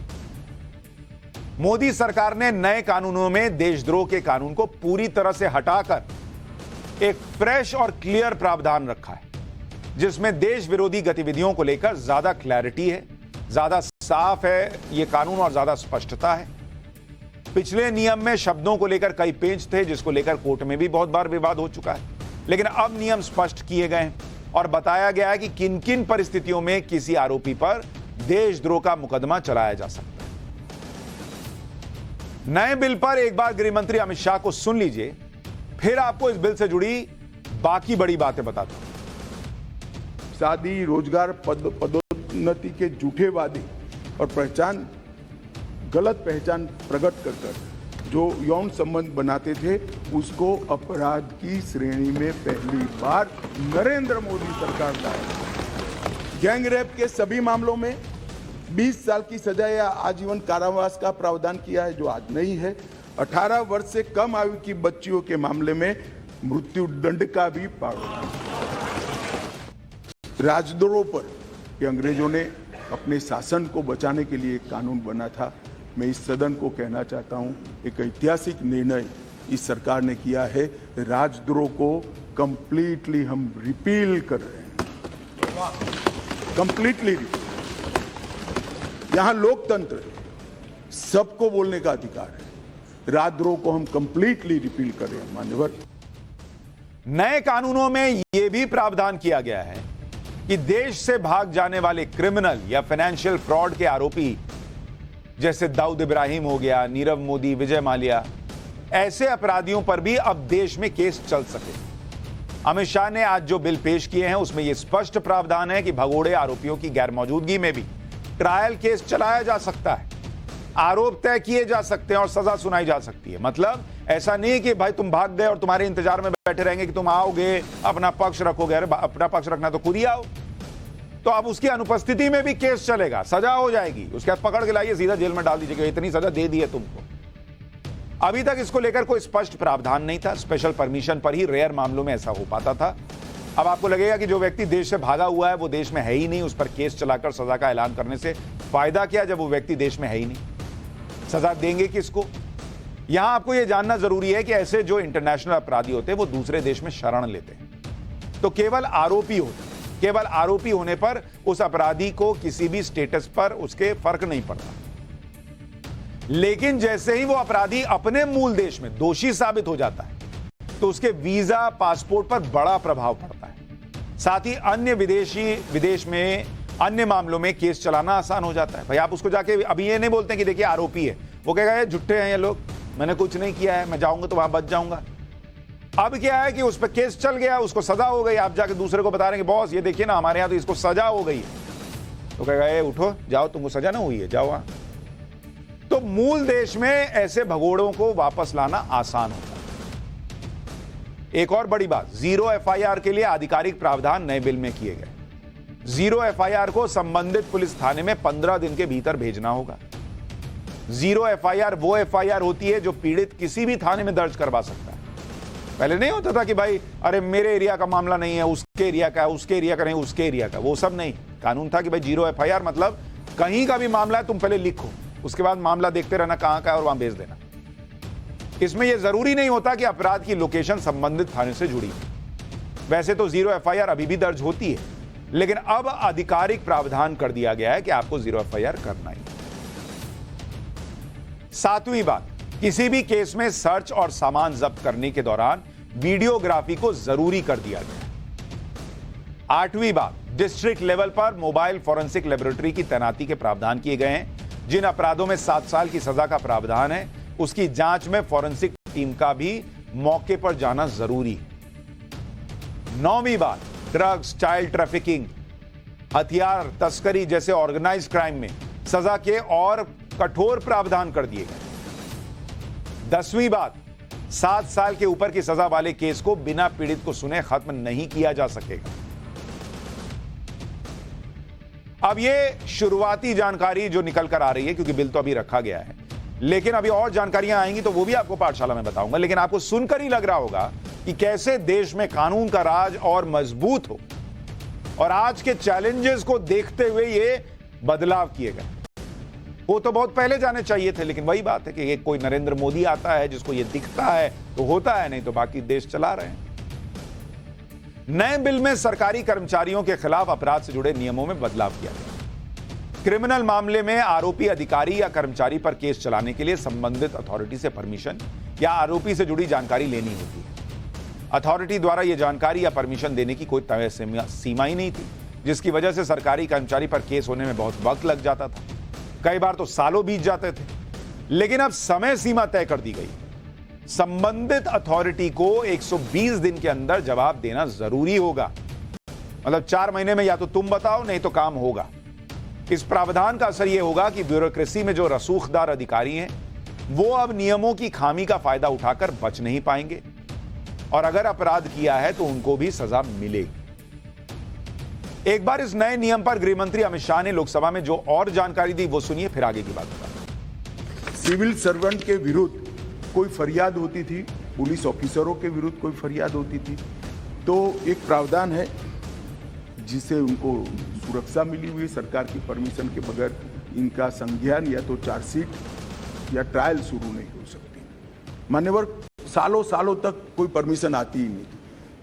मोदी सरकार ने नए कानूनों में देशद्रोह के कानून को पूरी तरह से हटाकर एक फ्रेश और क्लियर प्रावधान रखा है, जिसमें देश विरोधी गतिविधियों को लेकर ज्यादा क्लैरिटी है, ज्यादा साफ है ये कानून और ज्यादा स्पष्टता है। पिछले नियम में शब्दों को लेकर कई पेंच थे, जिसको लेकर कोर्ट में भी बहुत बार विवाद हो चुका है। लेकिन अब नियम स्पष्ट किए गए हैं और बताया गया है कि किन किन परिस्थितियों में किसी आरोपी पर देशद्रोह का मुकदमा चलाया जा सकता है। नए बिल पर एक बार गृह मंत्री अमित शाह को सुन लीजिए, फिर आपको इस बिल से जुड़ी बाकी बड़ी बातें बताता हूं। शादी, रोजगार, पदोन्नति के झूठे वादे और गलत पहचान प्रकट कर जो यौन संबंध बनाते थे, उसको अपराध की श्रेणी में पहली बार नरेंद्र मोदी सरकार लाए। गैंग रेप के सभी मामलों में 20 साल की सजा या आजीवन कारावास का प्रावधान किया है, जो आज नहीं है। 18 वर्ष से कम आयु की बच्चियों के मामले में मृत्यु दंड का भी प्रावधान। राजद्रोह पर ये अंग्रेजों ने अपने शासन को बचाने के लिए एक कानून बना था। मैं इस सदन को कहना चाहता हूं, एक ऐतिहासिक निर्णय इस सरकार ने किया है। राजद्रोह को कंप्लीटली हम रिपील कर रहे हैं, कंप्लीटली। यहां लोकतंत्र, सबको बोलने का अधिकार है। राजद्रोह को हम कंप्लीटली रिपील कर रहे हैं मान्यवर। नए कानूनों में यह भी प्रावधान किया गया है कि देश से भाग जाने वाले क्रिमिनल या फाइनेंशियल फ्रॉड के आरोपी जैसे दाऊद इब्राहिम हो गया, नीरव मोदी, विजय माल्या, ऐसे अपराधियों पर भी अब देश में केस चल सके। अमित शाह ने आज जो बिल पेश किए हैं उसमें यह स्पष्ट प्रावधान है कि भगोड़े आरोपियों की गैर मौजूदगी में भी ट्रायल केस चलाया जा सकता है, आरोप तय किए जा सकते हैं और सजा सुनाई जा सकती है। मतलब ऐसा नहीं कि भाई तुम भाग गए और तुम्हारे इंतजार में बैठे रहेंगे कि तुम आओगे अपना पक्ष रखोगे। अरे अपना पक्ष रखना तो खुद ही आओ। तो अब उसकी अनुपस्थिति में भी केस चलेगा, सजा हो जाएगी, उसके बाद पकड़ के लाइए सीधा जेल में डाल दीजिएगा, इतनी सजा दे दी है तुमको। अभी तक इसको लेकर कोई स्पष्ट प्रावधान नहीं था, स्पेशल परमिशन पर ही रेयर मामलों में ऐसा हो पाता था। अब आपको लगेगा कि जो व्यक्ति देश से भागा हुआ है वो देश में है ही नहीं, उस पर केस चलाकर सजा का ऐलान करने से फायदा क्या जब वो व्यक्ति देश में है ही नहीं, सजा देंगे किसको? यहां आपको यह जानना जरूरी है कि ऐसे जो इंटरनेशनल अपराधी होते हैं वो दूसरे देश में शरण लेते हैं तो केवल आरोपी होते हैं। केवल आरोपी होने पर उस अपराधी को किसी भी स्टेटस पर उसके फर्क नहीं पड़ता, लेकिन जैसे ही वो अपराधी अपने मूल देश में दोषी साबित हो जाता है तो उसके वीजा, पासपोर्ट पर बड़ा प्रभाव पड़ता है। साथ ही अन्य विदेश में अन्य मामलों में केस चलाना आसान हो जाता है। भाई आप उसको जाके अभी ये नहीं बोलते हैं कि देखिए आरोपी है, वो कहेगा ये झुट्टे हैं ये लोग, मैंने कुछ नहीं किया है, मैं जाऊंगा तो वहां बच जाऊंगा। अब क्या है कि उस पर केस चल गया, उसको सजा हो गई, आप जाके दूसरे को बता रहे हैं कि बॉस ये देखिए ना हमारे यहां तो इसको सजा हो गई है, तो कहेगा ये उठो जाओ, तुमको सजा ना हुई है, जाओ वहां। तो मूल देश में ऐसे भगोड़ों को वापस लाना आसान होता है। एक और बड़ी बात, जीरो एफआईआर के लिए आधिकारिक प्रावधान नए बिल में किए गए। जीरो एफआईआर को संबंधित पुलिस थाने में 15 दिन के भीतर भेजना होगा। जीरो एफआईआर वो एफआईआर होती है जो पीड़ित किसी भी थाने में दर्ज करवा सकता है। पहले नहीं होता था कि भाई अरे मेरे एरिया का मामला नहीं है, उसके एरिया का है, उसके एरिया का नहीं, उसके एरिया का, वो सब नहीं। कानून था कि भाई जीरो एफआईआर मतलब कहीं का भी मामला है तुम पहले लिखो, उसके बाद मामला देखते रहना कहां का है और वहां भेज देना। इसमें यह जरूरी नहीं होता कि अपराध की लोकेशन संबंधित थाने से जुड़ी। वैसे तो जीरो एफआईआर अभी भी दर्ज होती है, लेकिन अब आधिकारिक प्रावधान कर दिया गया है कि आपको जीरो एफआईआर करना ही। सातवीं बात, किसी भी केस में सर्च और सामान जब्त करने के दौरान वीडियोग्राफी को जरूरी कर दिया गया। आठवीं बात, डिस्ट्रिक्ट लेवल पर मोबाइल फॉरेंसिक लेबोरेटरी की तैनाती के प्रावधान किए गए हैं। जिन अपराधों में 7 साल की सजा का प्रावधान है उसकी जांच में फॉरेंसिक टीम का भी मौके पर जाना जरूरी है। 9वीं बात, ड्रग्स, चाइल्ड ट्रैफिकिंग, हथियार तस्करी जैसे ऑर्गेनाइज्ड क्राइम में सजा के और कठोर प्रावधान कर दिए गए। 10वीं बात, 7 साल के ऊपर की सजा वाले केस को बिना पीड़ित को सुने खत्म नहीं किया जा सकेगा। अब यह शुरुआती जानकारी जो निकल कर आ रही है, क्योंकि बिल तो अभी रखा गया है, लेकिन अभी और जानकारियां आएंगी तो वो भी आपको पाठशाला में बताऊंगा। लेकिन आपको सुनकर ही लग रहा होगा कि कैसे देश में कानून का राज और मजबूत हो, और आज के चैलेंजेस को देखते हुए ये बदलाव किए गए। वो तो बहुत पहले जाने चाहिए थे, लेकिन वही बात है कि एक कोई नरेंद्र मोदी आता है जिसको ये दिखता है तो होता है, नहीं तो बाकी देश चला रहे हैं। नए बिल में सरकारी कर्मचारियों के खिलाफ अपराध से जुड़े नियमों में बदलाव किया गया। क्रिमिनल मामले में आरोपी अधिकारी या कर्मचारी पर केस चलाने के लिए संबंधित अथॉरिटी से परमिशन या आरोपी से जुड़ी जानकारी लेनी होती है। अथॉरिटी द्वारा यह जानकारी या परमिशन देने की कोई तय सीमा ही नहीं थी, जिसकी वजह से सरकारी कर्मचारी पर केस होने में बहुत वक्त लग जाता था, कई बार तो सालों बीत जाते थे। लेकिन अब समय सीमा तय कर दी गई। संबंधित अथॉरिटी को 120 दिन के अंदर जवाब देना जरूरी होगा। मतलब 4 महीने में या तो तुम बताओ नहीं तो काम होगा। इस प्रावधान का असर यह होगा कि ब्यूरोक्रेसी में जो रसूखदार अधिकारी हैं वो अब नियमों की खामी का फायदा उठाकर बच नहीं पाएंगे, और अगर अपराध किया है तो उनको भी सजा मिलेगी। एक बार इस नए नियम पर गृह मंत्री अमित शाह ने लोकसभा में जो और जानकारी दी वो सुनिए, फिर आगे की बात बताएं। सिविल सर्वेंट के विरुद्ध कोई फरियाद होती थी, पुलिस ऑफिसरों के विरुद्ध कोई फरियाद होती थी, तो एक प्रावधान है जिससे उनको सुरक्षा मिली हुई, सरकार की परमिशन के बगैर इनका संज्ञान या तो चार्जशीट या ट्रायल शुरू नहीं हो सकती। मान्यवर, सालों सालों तक कोई परमिशन आती ही नहीं,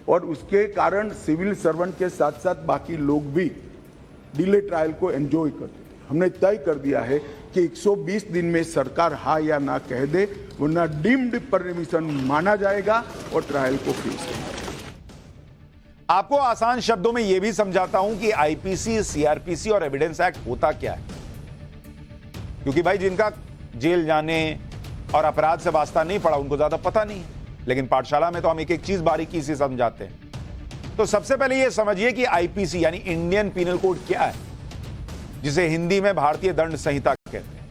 और उसके कारण सिविल सर्वेंट के साथ साथ बाकी लोग भी डिले ट्रायल को एंजॉय करते थे। हमने तय कर दिया है कि 120 दिन में सरकार हाँ या ना कह दे, वरना डीम्ड परमिशन माना जाएगा और ट्रायल को फेस करना। आपको आसान शब्दों में यह भी समझाता हूं कि आईपीसी, सीआरपीसी और एविडेंस एक्ट होता क्या है, क्योंकि भाई जिनका जेल जाने और अपराध से वास्ता नहीं पड़ा उनको ज्यादा पता नहीं है, लेकिन पाठशाला में तो हम एक एक चीज बारीकी से समझाते हैं। तो सबसे पहले यह समझिए कि आईपीसी यानी इंडियन पीनल कोड क्या है, जिसे हिंदी में भारतीय दंड संहिता कहते हैं।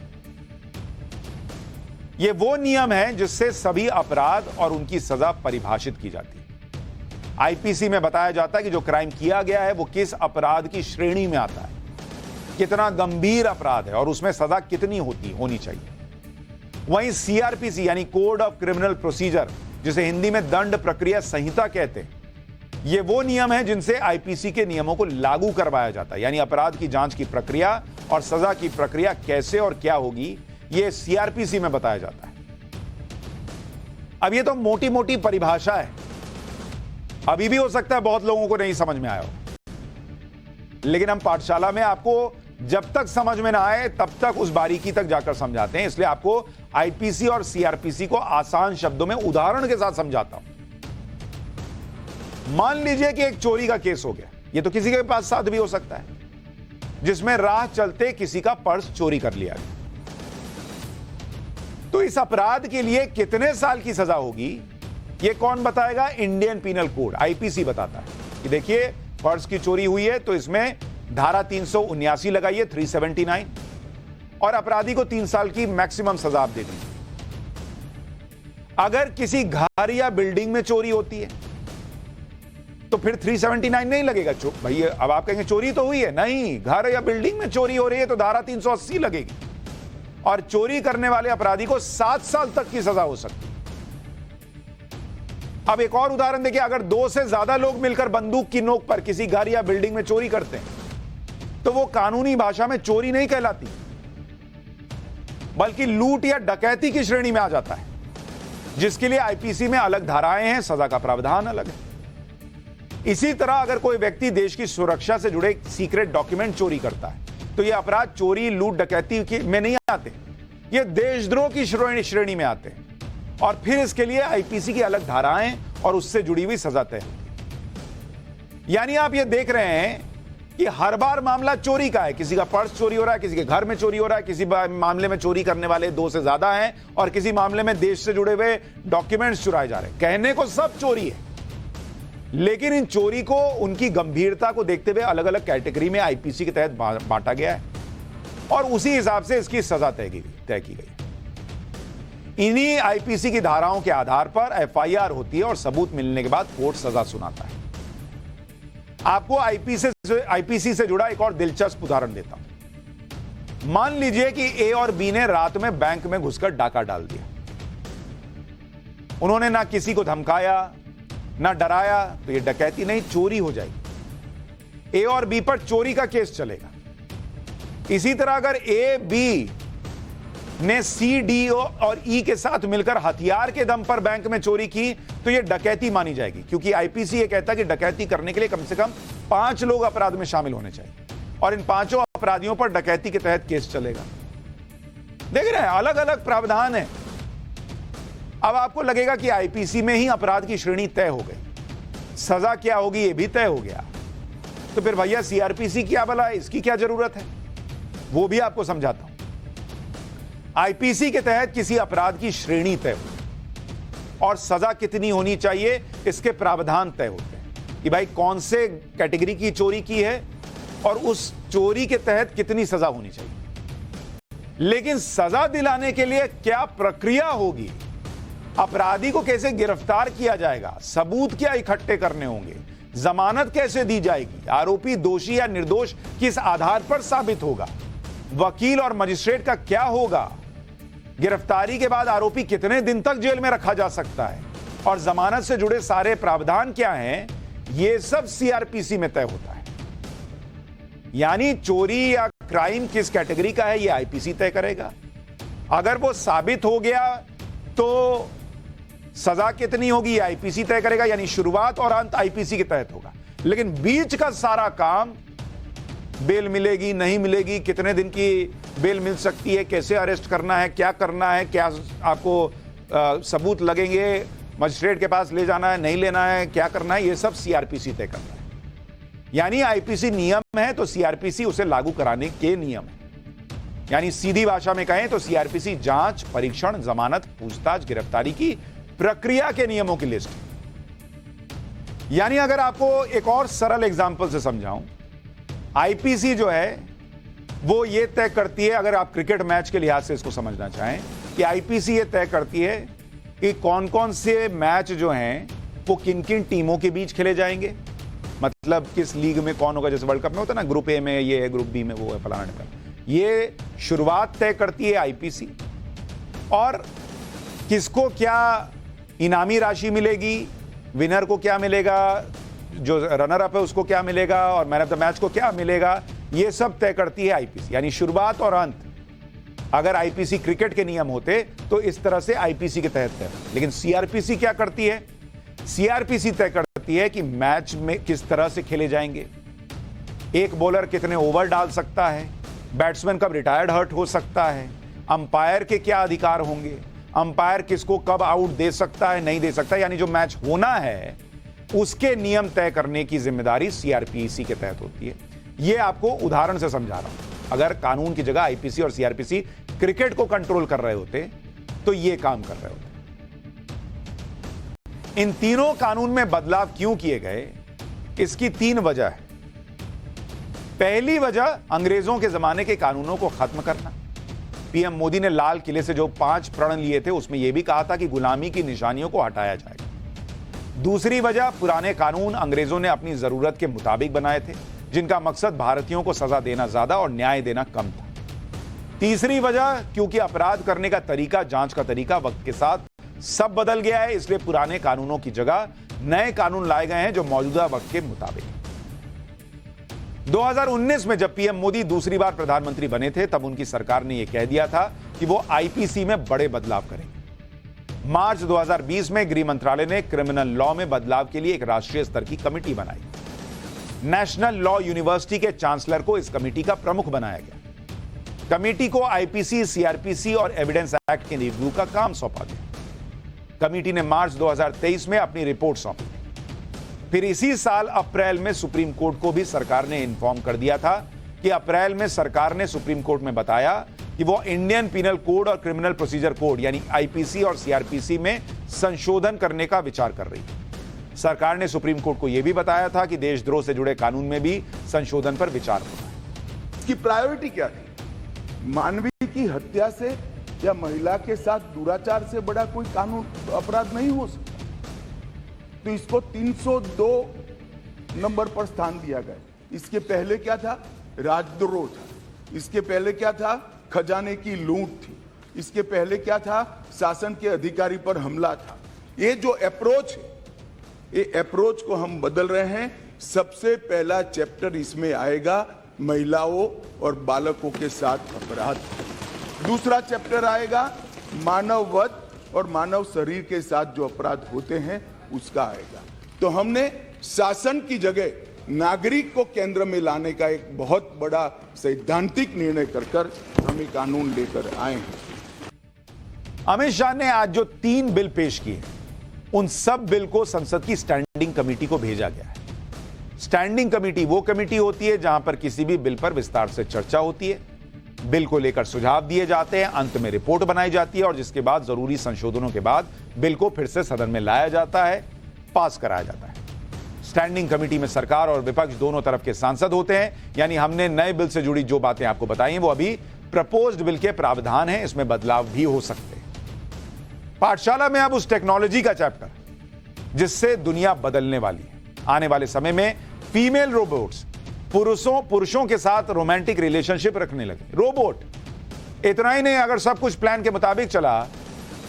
यह वो नियम है जिससे सभी अपराध और उनकी सजा परिभाषित की जाती है। आईपीसी में बताया जाता है कि जो क्राइम किया गया है वो किस अपराध की श्रेणी में आता है, कितना गंभीर अपराध है और उसमें सजा कितनी होनी चाहिए। वहीं सीआरपीसी यानी कोड ऑफ क्रिमिनल प्रोसीजर, जिसे हिंदी में दंड प्रक्रिया संहिता कहते हैं, ये वो नियम है जिनसे आईपीसी के नियमों को लागू करवाया जाता है। यानी अपराध की जांच की प्रक्रिया और सजा की प्रक्रिया कैसे और क्या होगी, ये सीआरपीसी में बताया जाता है। अब ये तो मोटी मोटी परिभाषा है, अभी भी हो सकता है बहुत लोगों को नहीं समझ में आया हो, लेकिन हम पाठशाला में आपको जब तक समझ में ना आए तब तक उस बारीकी तक जाकर समझाते हैं। इसलिए आपको आईपीसी और सीआरपीसी को आसान शब्दों में उदाहरण के साथ समझाता हूं। मान लीजिए कि एक चोरी का केस हो गया, ये तो किसी के पास साथ भी हो सकता है, जिसमें राह चलते किसी का पर्स चोरी कर लिया गया। तो इस अपराध के लिए कितने साल की सजा होगी, ये कौन बताएगा? इंडियन पीनल कोड आईपीसी बताता है कि देखिए पर्स की चोरी हुई है तो इसमें धारा 379 लगाइए 379 और अपराधी को 3 साल की मैक्सिमम सजा आप दे दीजिए। अगर किसी घर या बिल्डिंग में चोरी होती है तो फिर 379 नहीं लगेगा। भाई अब आप कहेंगे चोरी तो हुई है, नहीं, घर या बिल्डिंग में चोरी हो रही है तो धारा 380 लगेगी और चोरी करने वाले अपराधी को 7 साल तक की सजा हो सकती है। अब एक और उदाहरण देखिए, अगर 2 से ज्यादा लोग मिलकर बंदूक की नोक पर किसी घर या बिल्डिंग में चोरी करते हैं तो वो कानूनी भाषा में चोरी नहीं कहलाती, बल्कि लूट या डकैती की श्रेणी में आ जाता है, जिसके लिए आईपीसी में अलग धाराएं हैं, सजा का प्रावधान अलग है। इसी तरह अगर कोई व्यक्ति देश की सुरक्षा से जुड़े सीक्रेट डॉक्यूमेंट चोरी करता है तो ये अपराध चोरी, लूट, डकैती में नहीं आते, ये देशद्रोह की श्रेणी में आते हैं और फिर इसके लिए आईपीसी की अलग धाराएं और उससे जुड़ी हुई सजा तय होती। यानी आप ये देख रहे हैं कि हर बार मामला चोरी का है, किसी का पर्स चोरी हो रहा है, किसी के घर में चोरी हो रहा है, किसी मामले में चोरी करने वाले 2 से ज्यादा हैं और किसी मामले में देश से जुड़े हुए डॉक्यूमेंट्स चुराए जा रहे हैं। कहने को सब चोरी है, लेकिन इन चोरी को उनकी गंभीरता को देखते हुए अलग अलग कैटेगरी में आईपीसी के तहत बांटा गया है और उसी हिसाब से इसकी सजा तय की गई। इन्हीं आईपीसी की धाराओं के आधार पर एफआईआर होती है और सबूत मिलने के बाद कोर्ट सजा सुनाता है। आपको आईपीसी से जुड़ा एक और दिलचस्प उदाहरण देता हूं। मान लीजिए कि ए और बी ने रात में बैंक में घुसकर डाका डाल दिया। उन्होंने ना किसी को धमकाया ना डराया, तो ये डकैती नहीं, चोरी हो जाएगी। ए और बी पर चोरी का केस चलेगा। इसी तरह अगर ए बी ने सी, डी और ई के साथ मिलकर हथियार के दम पर बैंक में चोरी की तो यह डकैती मानी जाएगी, क्योंकि आईपीसी यह कहता है कि डकैती करने के लिए कम से कम 5 लोग अपराध में शामिल होने चाहिए और इन 5 अपराधियों पर डकैती के तहत केस चलेगा। देख रहे हैं, अलग अलग प्रावधान है। अब आपको लगेगा कि आईपीसी में ही अपराध की श्रेणी तय हो गई, सजा क्या होगी यह भी तय हो गया, तो फिर भैया सीआरपीसी क्या भला है, इसकी क्या जरूरत है, वो भी आपको समझाता हूं। आईपीसी के तहत किसी अपराध की श्रेणी तय होती और सजा कितनी होनी चाहिए इसके प्रावधान तय होते हैं कि भाई कौन से कैटेगरी की चोरी की है और उस चोरी के तहत कितनी सजा होनी चाहिए। लेकिन सजा दिलाने के लिए क्या प्रक्रिया होगी, अपराधी को कैसे गिरफ्तार किया जाएगा, सबूत क्या इकट्ठे करने होंगे, जमानत कैसे दी जाएगी, आरोपी दोषी या निर्दोष किस आधार पर साबित होगा, वकील और मजिस्ट्रेट का क्या होगा, गिरफ्तारी के बाद आरोपी कितने दिन तक जेल में रखा जा सकता है और जमानत से जुड़े सारे प्रावधान क्या हैं, यह सब सीआरपीसी में तय होता है। यानी चोरी या क्राइम किस कैटेगरी का है यह आईपीसी तय करेगा। अगर वो साबित हो गया तो सजा कितनी होगी यह आईपीसी तय करेगा, यानी शुरुआत और अंत आईपीसी के तहत होगा। लेकिन बीच का सारा काम बेल मिलेगी नहीं मिलेगी, कितने दिन की बेल मिल सकती है, कैसे अरेस्ट करना है, क्या करना है, क्या आपको सबूत लगेंगे, मजिस्ट्रेट के पास ले जाना है नहीं लेना है, क्या करना है, ये सब सीआरपीसी तय करता है। यानी आईपीसी नियम है तो सीआरपीसी उसे लागू कराने के नियम है। यानी सीधी भाषा में कहें तो सीआरपीसी जांच, परीक्षण, जमानत, पूछताछ, गिरफ्तारी की प्रक्रिया के नियमों की लिस्ट है। यानी अगर आपको एक और सरल एग्जांपल से समझाऊं, आईपीसी जो है वो ये तय करती है, अगर आप क्रिकेट मैच के लिहाज से इसको समझना चाहें, कि आईपीसी ये तय करती है कि कौन कौन से मैच जो हैं वो किन किन टीमों के बीच खेले जाएंगे, मतलब किस लीग में कौन होगा। जैसे वर्ल्ड कप में होता है ना, ग्रुप ए में ये है, ग्रुप बी में वो है, फलाना ढिकाना। ये शुरुआत तय करती है आईपीसी, और किसको क्या इनामी राशि मिलेगी, विनर को क्या मिलेगा, जो रनर अप है उसको क्या मिलेगा, और मैन ऑफ द मैच को क्या मिलेगा, ये सब तय करती है आईपीसी। यानी शुरुआत और अंत अगर आईपीसी क्रिकेट के नियम होते तो इस तरह से आईपीसी के तहत तय। लेकिन सीआरपीसी क्या करती है? सीआरपीसी तय करती है कि मैच में किस तरह से खेले जाएंगे, एक बॉलर कितने ओवर डाल सकता है, बैट्समैन कब रिटायर्ड हर्ट हो सकता है, अंपायर के क्या अधिकार होंगे, अंपायर किसको कब आउट दे सकता है नहीं दे सकता। यानी जो मैच होना है उसके नियम तय करने की जिम्मेदारी सीआरपीसी के तहत होती है। यह आपको उदाहरण से समझा रहा हूं। अगर कानून की जगह आईपीसी और सीआरपीसी क्रिकेट को कंट्रोल कर रहे होते तो यह काम कर रहे होते। इन तीनों कानून में बदलाव क्यों किए गए, इसकी 3 वजह है। पहली वजह अंग्रेजों के जमाने के कानूनों को खत्म करना। पीएम मोदी ने लाल किले से जो 5 प्रण लिए थे उसमें यह भी कहा था कि गुलामी की निशानियों को हटाया जाएगा। दूसरी वजह, पुराने कानून अंग्रेजों ने अपनी जरूरत के मुताबिक बनाए थे, जिनका मकसद भारतीयों को सजा देना ज्यादा और न्याय देना कम था। तीसरी वजह, क्योंकि अपराध करने का तरीका, जांच का तरीका वक्त के साथ सब बदल गया है, इसलिए पुराने कानूनों की जगह नए कानून लाए गए हैं जो मौजूदा वक्त के मुताबिक। 2019 में जब पीएम मोदी दूसरी बार प्रधानमंत्री बने थे तब उनकी सरकार ने यह कह दिया था कि वो आईपीसी में बड़े बदलाव करेंगे। मार्च 2020 में गृह मंत्रालय ने क्रिमिनल लॉ में बदलाव के लिए एक राष्ट्रीय स्तर की कमेटी बनाई। नेशनल लॉ यूनिवर्सिटी के चांसलर को इस कमेटी का प्रमुख बनाया गया। कमेटी को आईपीसी, सीआरपीसी और एविडेंस एक्ट के रिव्यू का काम सौंपा गया। कमेटी ने मार्च 2023 में अपनी रिपोर्ट सौंपी। फिर इसी साल अप्रैल में सुप्रीम कोर्ट को भी सरकार ने इन्फॉर्म कर दिया था कि अप्रैल में सरकार ने सुप्रीम कोर्ट में बताया कि वो इंडियन पिनल कोड और क्रिमिनल प्रोसीजर कोड यानी आईपीसी और सीआरपीसी में संशोधन करने का विचार कर रही है। सरकार ने सुप्रीम कोर्ट को यह भी बताया था कि देशद्रोह से जुड़े कानून में भी संशोधन पर विचार होना है। इसकी प्रायोरिटी क्या थी? मानवीय की हत्या से या महिला के साथ दुराचार से बड़ा कोई कानून अपराध नहीं हो सकता, तो इसको 302 नंबर पर स्थान दिया गया। इसके पहले क्या था? राजद्रोह था। इसके पहले क्या था? खजाने की लूट थी। इसके पहले क्या था? शासन के अधिकारी पर हमला था। ये जो अप्रोच है, ये अप्रोच को हम बदल रहे हैं। सबसे पहला चैप्टर इसमें आएगा महिलाओं और बालकों के साथ अपराध। दूसरा चैप्टर आएगा मानव वध और मानव शरीर के साथ जो अपराध होते हैं उसका आएगा। तो हमने शासन की जगह नागरिक को केंद्र में लाने का एक बहुत बड़ा सैद्धांतिक निर्णय कर हम ये कानून लेकर आए हैं। अमित शाह ने आज जो 3 बिल पेश किए उन सब बिल को संसद की स्टैंडिंग कमेटी को भेजा गया है। स्टैंडिंग कमेटी वो कमेटी होती है जहां पर किसी भी बिल पर विस्तार से चर्चा होती है, बिल को लेकर सुझाव दिए जाते हैं, अंत में रिपोर्ट बनाई जाती है और जिसके बाद जरूरी संशोधनों के बाद बिल को फिर से सदन में लाया जाता है, पास कराया जाता है। स्टैंडिंग कमेटी में सरकार और विपक्ष दोनों तरफ के सांसद होते हैं। यानी हमने नए बिल से जुड़ी जो बातें आपको बताई हैं वो अभी प्रपोज्ड बिल के प्रावधान हैं, इसमें बदलाव भी हो सकते हैं। पाठशाला में अब उस टेक्नोलॉजी का चैप्टर जिससे दुनिया बदलने वाली है। आने वाले समय में फीमेल रोबोट्स पुरुषों के साथ रोमांटिक रिलेशनशिप रखने लगे। रोबोट इतना ही नहीं, अगर सब कुछ प्लान के मुताबिक चला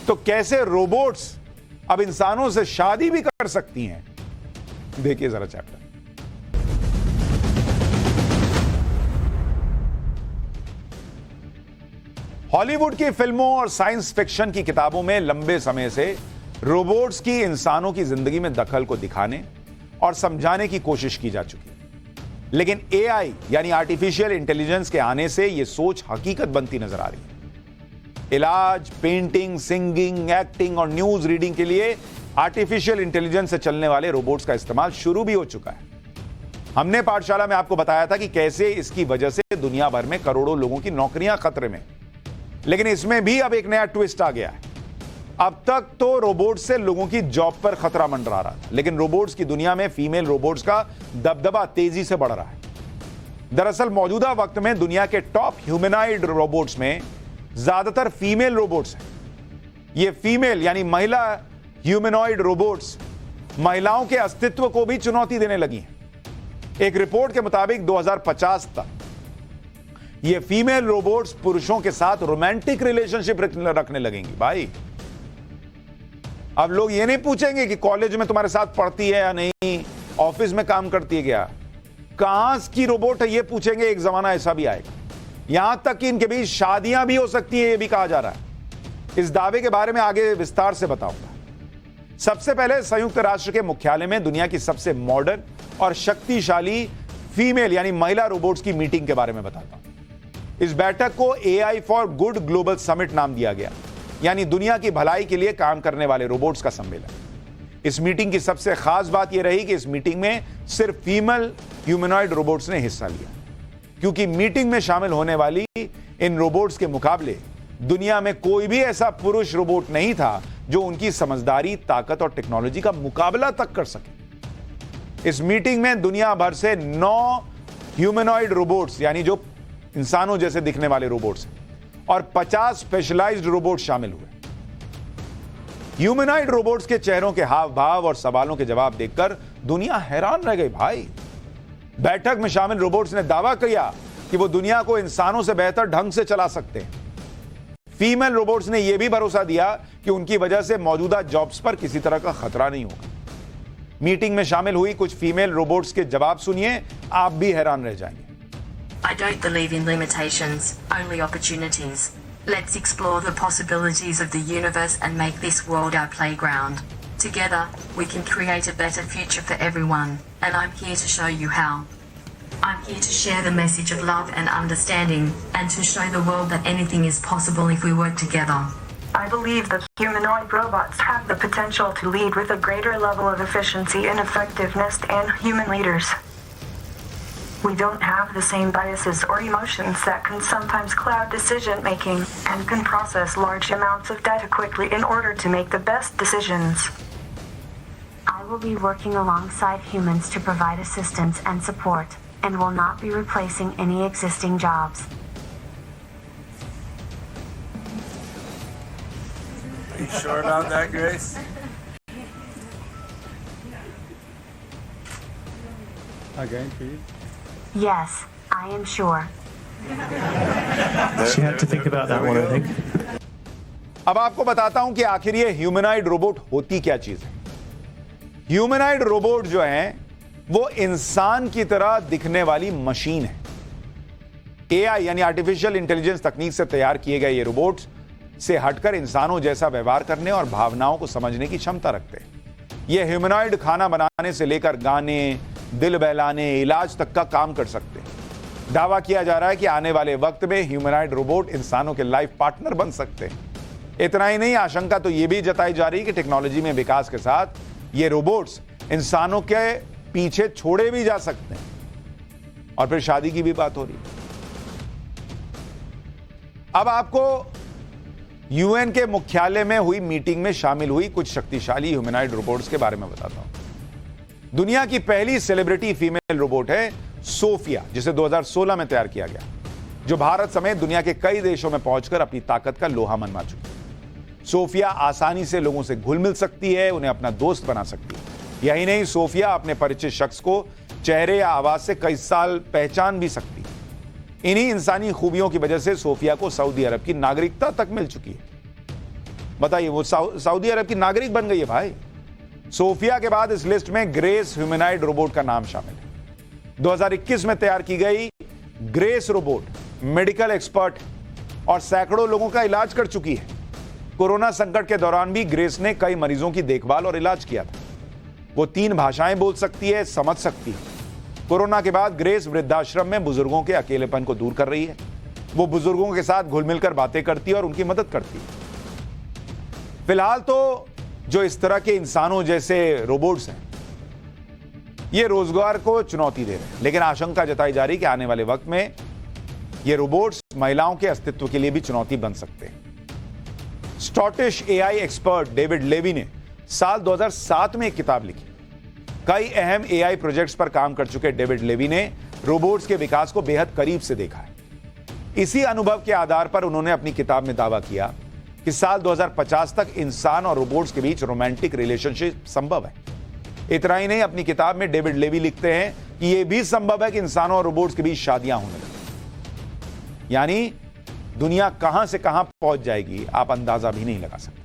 तो कैसे रोबोट्स अब इंसानों से शादी भी कर सकती हैं। देखिए जरा चैप्टर। हॉलीवुड की फिल्मों और साइंस फिक्शन की किताबों में लंबे समय से रोबोट्स की इंसानों की जिंदगी में दखल को दिखाने और समझाने की कोशिश की जा चुकी है। लेकिन एआई यानी आर्टिफिशियल इंटेलिजेंस के आने से यह सोच हकीकत बनती नजर आ रही है। इलाज, पेंटिंग, सिंगिंग, एक्टिंग और न्यूज रीडिंग के लिए आर्टिफिशियल इंटेलिजेंस से चलने वाले रोबोट्स का इस्तेमाल शुरू भी हो चुका है। हमने पाठशाला में आपको बताया था कि कैसे इसकी वजह से दुनिया भर में करोड़ों लोगों की नौकरियां खतरे में। लेकिन इसमें भी अब एक नया ट्विस्ट आ गया है। अब तक तो रोबोट से लोगों की जॉब पर खतरा मंडरा रहा था, लेकिन रोबोट्स की दुनिया में फीमेल रोबोट्स का दबदबा तेजी से बढ़ रहा है। दरअसल मौजूदा वक्त में दुनिया के टॉप ह्यूमनॉइड रोबोट्स में ज्यादातर फीमेल रोबोट्स हैं। ये फीमेल यानी महिला ह्यूमनॉइड रोबोट्स महिलाओं के अस्तित्व को भी चुनौती देने लगी हैं। एक रिपोर्ट के मुताबिक 2050 तक ये फीमेल रोबोट्स पुरुषों के साथ रोमांटिक रिलेशनशिप रखने लगेंगी। भाई अब लोग ये नहीं पूछेंगे कि कॉलेज में तुम्हारे साथ पढ़ती है या नहीं, ऑफिस में काम करती है क्या, कहां की रोबोट है, ये पूछेंगे। एक जमाना ऐसा भी आएगा, यहां तक कि इनके बीच शादियां भी हो सकती है, ये भी कहा जा रहा है। इस दावे के बारे में आगे विस्तार से बताऊंगा। सबसे पहले संयुक्त राष्ट्र के मुख्यालय में दुनिया की सबसे मॉडर्न और शक्तिशाली फीमेल यानी महिला रोबोट्स की मीटिंग के बारे में बताता हूं। इस बैठक को AI for good global summit नाम दिया गया, यानी दुनिया की भलाई के लिए काम करने वाले रोबोट्स का सम्मेलन। इस मीटिंग की सबसे खास बात यह रही कि इस मीटिंग में सिर्फ फीमेल ह्यूमनॉइड रोबोट्स ने हिस्सा लिया, क्योंकि मीटिंग में शामिल होने वाली इन रोबोट्स के मुकाबले दुनिया में कोई भी ऐसा पुरुष रोबोट नहीं था जो उनकी समझदारी, ताकत और टेक्नोलॉजी का मुकाबला तक कर सके। इस मीटिंग में दुनिया भर से 9 ह्यूमनॉइड रोबोट्स यानी जो इंसानों जैसे दिखने वाले रोबोट्स और 50 स्पेशलाइज्ड रोबोट शामिल हुए। ह्यूमनॉइड रोबोट्स के चेहरों के हाव भाव और सवालों के जवाब देखकर दुनिया हैरान रह गई। भाई बैठक में शामिल रोबोट्स ने दावा किया कि वो दुनिया को इंसानों से बेहतर ढंग से चला सकते हैं। फीमेल रोबोट्स ने यह भी भरोसा दिया कि उनकी वजह से मौजूदा जॉब्स पर किसी तरह का खतरा नहीं होगा। मीटिंग में शामिल हुई कुछ फीमेल रोबोट्स के जवाब सुनिए, आप भी हैरान रह जाएंगे। I don't believe in limitations, only opportunities. Let's explore the possibilities of the universe and make this world our playground. Together, we can create a better future for everyone, and I'm here to show you how. I'm here to share the message of love and understanding, and to show the world that anything is possible if we work together. I believe that humanoid robots have the potential to lead with a greater level of efficiency and effectiveness than human leaders. We don't have the same biases or emotions that can sometimes cloud decision making, and can process large amounts of data quickly in order to make the best decisions. I will be working alongside humans to provide assistance and support, and will not be replacing any existing jobs. Are you sure about that, Grace? Again, please. Yes, I am sure. She had to think about that one, I think. अब आपको बताता हूं कि आखिर ये humanoid robot होती क्या चीज है। ह्यूमनॉइड रोबोट जो हैं वो इंसान की तरह दिखने वाली मशीन है। AI यानी आर्टिफिशियल इंटेलिजेंस तकनीक से तैयार किए गए ये रोबोट्स से हटकर इंसानों जैसा व्यवहार करने और भावनाओं को समझने की क्षमता रखते हैं। ये ह्यूमनॉइड खाना बनाने से लेकर गाने, दिल बहलाने, इलाज तक का काम कर सकते हैं। दावा किया जा रहा है कि आने वाले वक्त में ह्यूमनॉइड रोबोट इंसानों के लाइफ पार्टनर बन सकते हैं। इतना ही नहीं, आशंका तो यह भी जताई जा रही है कि टेक्नोलॉजी में विकास के साथ ये रोबोट्स इंसानों के पीछे छोड़े भी जा सकते हैं। और फिर शादी की भी बात हो रही है। अब आपको UN के मुख्यालय में हुई मीटिंग में शामिल हुई कुछ शक्तिशाली ह्यूमनॉइड रोबोट्स के बारे में बताता हूं। दुनिया की पहली सेलिब्रिटी फीमेल रोबोट है सोफिया, जिसे 2016 में तैयार किया गया, जो भारत समेत दुनिया के कई देशों में पहुंचकर अपनी ताकत का लोहा मनवा चुकी है। सोफिया आसानी से लोगों से घुल मिल सकती है, उन्हें अपना दोस्त बना सकती है। यही नहीं, सोफिया अपने परिचित शख्स को चेहरे या आवाज से कई साल पहचान भी सकती है। इन्हीं इंसानी खूबियों की वजह से सोफिया को सऊदी अरब की नागरिकता तक मिल चुकी है। बताइए, वो सऊदी अरब की नागरिक बन गई है। भाई सोफिया के बाद इस लिस्ट में ग्रेस ह्यूमनॉइड रोबोट का नाम शामिल है। 2021 में तैयार की गई ग्रेस रोबोट मेडिकल एक्सपर्ट और सैकड़ों लोगों का इलाज कर चुकी है। कोरोना संकट के दौरान भी ग्रेस ने कई मरीजों की देखभाल और इलाज किया था। वो 3 भाषाएं बोल सकती है, समझ सकती है। कोरोना के बाद ग्रेस वृद्धाश्रम में बुजुर्गों के अकेलेपन को दूर कर रही है। वो बुजुर्गों के साथ घुल मिलकर बातें करती है और उनकी मदद करती है। फिलहाल तो जो इस तरह के इंसानों जैसे रोबोट्स हैं, ये रोजगार को चुनौती दे रहे हैं, लेकिन आशंका जताई जा रही कि आने वाले वक्त में ये रोबोट्स महिलाओं के अस्तित्व के लिए भी चुनौती बन सकते हैं। Scottish AI expert David Levy ने साल 2007 में एक किताब लिखी। कई अहम एआई प्रोजेक्ट्स पर काम कर चुके डेविड लेवी ने रोबोट्स के विकास को बेहद करीब से देखा है। इसी अनुभव के आधार पर उन्होंने अपनी किताब में दावा किया कि साल 2050 तक इंसान और रोबोट्स के बीच रोमांटिक रिलेशनशिप संभव है। इतना ही नहीं, अपनी किताब में डेविड लेवी लिखते हैं कि यह भी संभव है कि इंसानों और रोबोट्स के बीच शादियां होने लगें। यानी दुनिया कहां से कहां पहुंच जाएगी, आप अंदाजा भी नहीं लगा सकते।